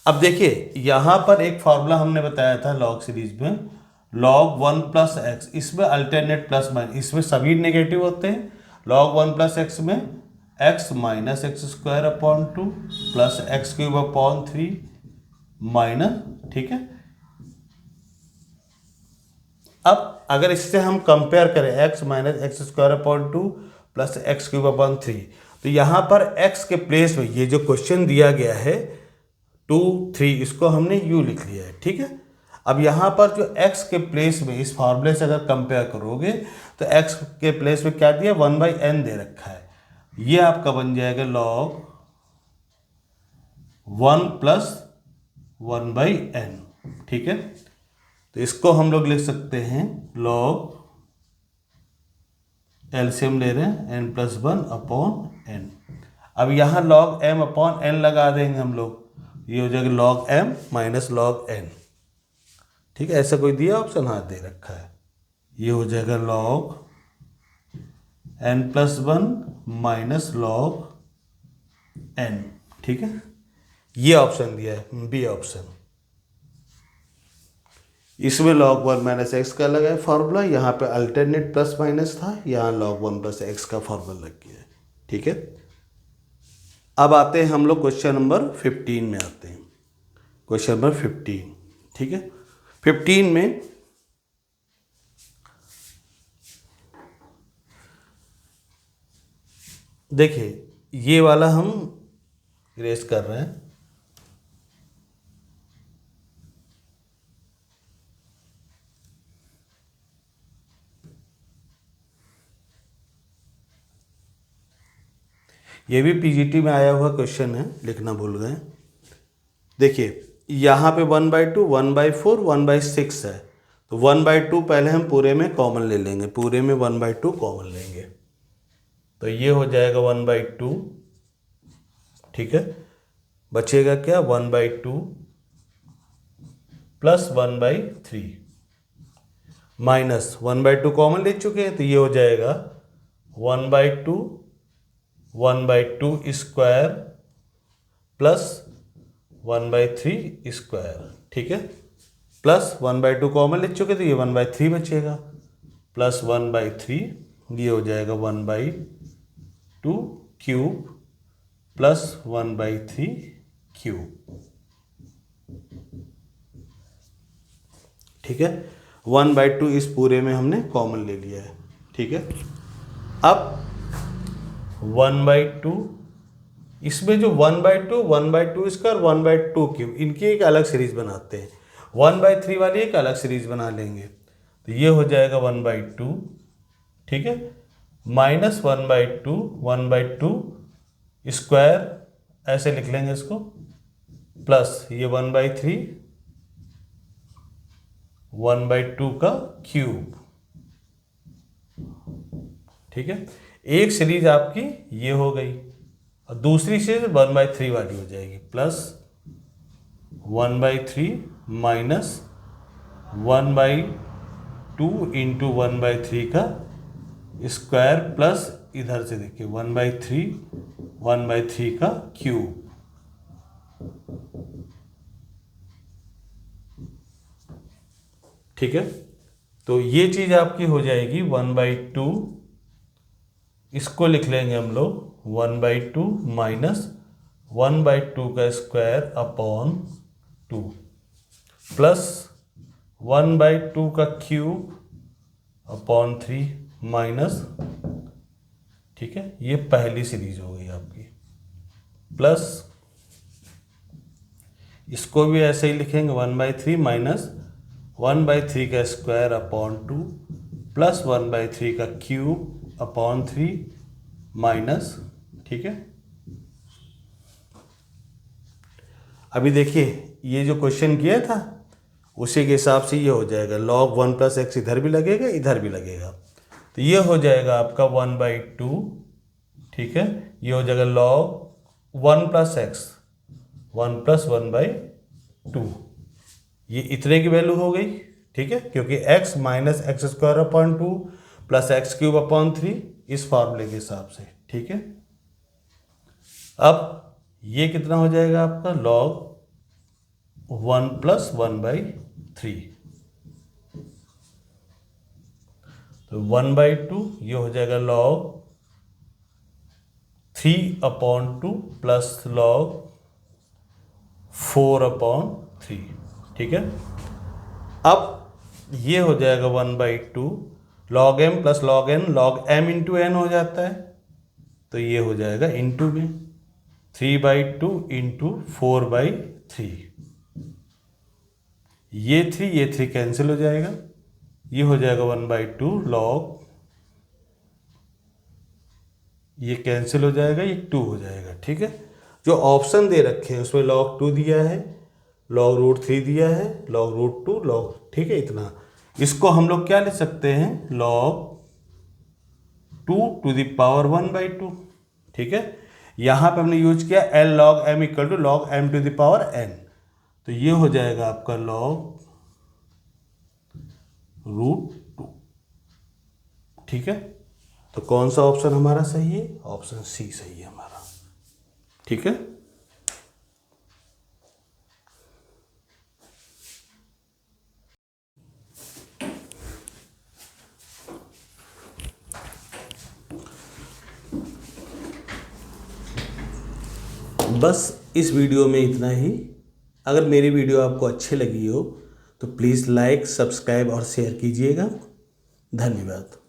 अब देखिए यहां पर एक फॉर्मूला हमने बताया था लॉग सीरीज में, log 1 + x, इसमें अल्टरनेट प्लस माइनस, इसमें सभी नेगेटिव होते हैं। log 1 + x में x - x² plus x³ minus. ठीक है, अब अगर इससे हम कंपेयर करें x - x² प्लस x³ तो यहां पर x के प्लेस में ये जो क्वेश्चन दिया गया है 2, 3, इसको हमने u लिख लिया है। ठीक है, अब यहां पर जो x के प्लेस में इस फॉर्मूले से अगर कंपेयर करोगे तो x के प्लेस में क्या दिया, 1/n दे रखा है, ये आपका बन जाएगा log 1 + 1/n। ठीक है, तो इसको हम लोग लिख सकते हैं log, एलसीएम ले रहे हैं n + 1/n। अब यहाँ log m/n लगा देंगे हम लोग, ये हो जाएगा log m minus log n। ठीक है, ऐसा कोई दिया ऑप्शन, हाँ दे रखा है, ये हो जाएगा log n + 1 minus log n। ठीक है, ये ऑप्शन दिया है बी ऑप्शन। इसमें log 1 - x का लगा है फॉर्मूला, यहाँ पे अल्टरनेट प्लस माइनस था, यहाँ log 1 + x का फॉर्मूला लग गया है। ठीक है, अब आते हैं हम लोग क्वेश्चन नंबर 15 में आते हैं। क्वेश्चन नंबर 15, ठीक है, 15 में देखिए ये वाला हम इरेज कर रहे हैं। ये भी पीजीटी में आया हुआ क्वेश्चन है, लिखना भूल गए। देखिए यहाँ पे 1/2, 1/4, 1/6 है, तो 1/2 पहले हम पूरे में कॉमन ले लेंगे, पूरे में 1/2 कॉमन लेंगे, तो ये हो जाएगा 1/2, ठीक है। बचेगा क्या, 1/2 प्लस 1/3 माइनस 1/2 कॉमन ले चुके हैं, तो ये हो जाएगा 1/2, 1/2 स्क्वायर प्लस 1/3 स्क्वायर, ठीक है। प्लस 1/2 कॉमन ले चुके, तो ये 1/3 बचेगा, प्लस 1/3, ये हो जाएगा 1/2 क्यूब प्लस 1/3 क्यूब, ठीक है। 1/2 इस पूरे में हमने कॉमन ले लिया है, ठीक है। अब 1/2 इसमें जो 1/2, 1/2 स्क्वायर, 1/2 क्यूब, इनकी एक अलग सीरीज बनाते हैं। 1/3 वाली एक अलग सीरीज बना लेंगे, तो ये हो जाएगा 1/2, ठीक है, माइनस 1/2, 1/2 स्क्वायर ऐसे लिख लेंगे इसको, प्लस ये 1/3, 1/2 का क्यूब, ठीक है। एक सीरीज आपकी ये हो गई और दूसरी सीरीज 1/3 वाली हो जाएगी, प्लस 1/3 माइनस 1/2 इंटू 1/3 का स्क्वायर प्लस इधर से देखिए 1/3 का क्यूब, ठीक है। तो ये चीज आपकी हो जाएगी 1/2, इसको लिख लेंगे हम लोग 1/2 माइनस 1/2 का स्क्वायर अपॉन 2 प्लस 1/2 का क्यूब अपॉन 3 माइनस, ठीक है, ये पहली सीरीज हो गई आपकी, प्लस इसको भी ऐसे ही लिखेंगे 1/3 माइनस 1/3 का स्क्वायर अपॉन 2 प्लस 1/3 का क्यूब अपॉन 3 माइनस, ठीक है। अभी देखिए ये जो क्वेश्चन किया था उसी के हिसाब से ये हो जाएगा, log 1 प्लस एक्स इधर भी लगेगा इधर भी लगेगा, तो ये हो जाएगा आपका 1/2, ठीक है। ये हो जाएगा log 1 प्लस एक्स, 1 प्लस 1/2, ये इतने की वैल्यू हो गई, ठीक है, क्योंकि x minus x square upon 2 plus x cube upon 3 इस फॉर्मूले के हिसाब से, ठीक है। अब ये कितना हो जाएगा आपका log 1 प्लस 1/3, तो 1/2 ये हो जाएगा log 3/2 प्लस log 4/3, ठीक है। अब ये हो जाएगा 1/2 log m plus log n, log m into n हो जाता है, तो ये हो जाएगा इंटू में 3/2 इंटू 4/3, ये 3 कैंसिल हो जाएगा, ये हो जाएगा 1/2 log, ये कैंसिल हो जाएगा, ये 2 हो जाएगा, ठीक है। जो ऑप्शन दे रखे हैं उसमें log 2 दिया है, log √3 दिया है, log √2 log, ठीक है, इतना। इसको हम लोग क्या लिख सकते हैं, log 2 टू द पावर 1/2, ठीक है। यहाँ पे हमने यूज किया L log m equal to log m to the power n, तो ये हो जाएगा आपका log √2, ठीक है। तो कौन सा ऑप्शन हमारा सही है, ऑप्शन सी सही है हमारा, ठीक है। बस इस वीडियो में इतना ही। अगर मेरी वीडियो आपको अच्छी लगी हो तो प्लीज़ लाइक, सब्सक्राइब और शेयर कीजिएगा। धन्यवाद।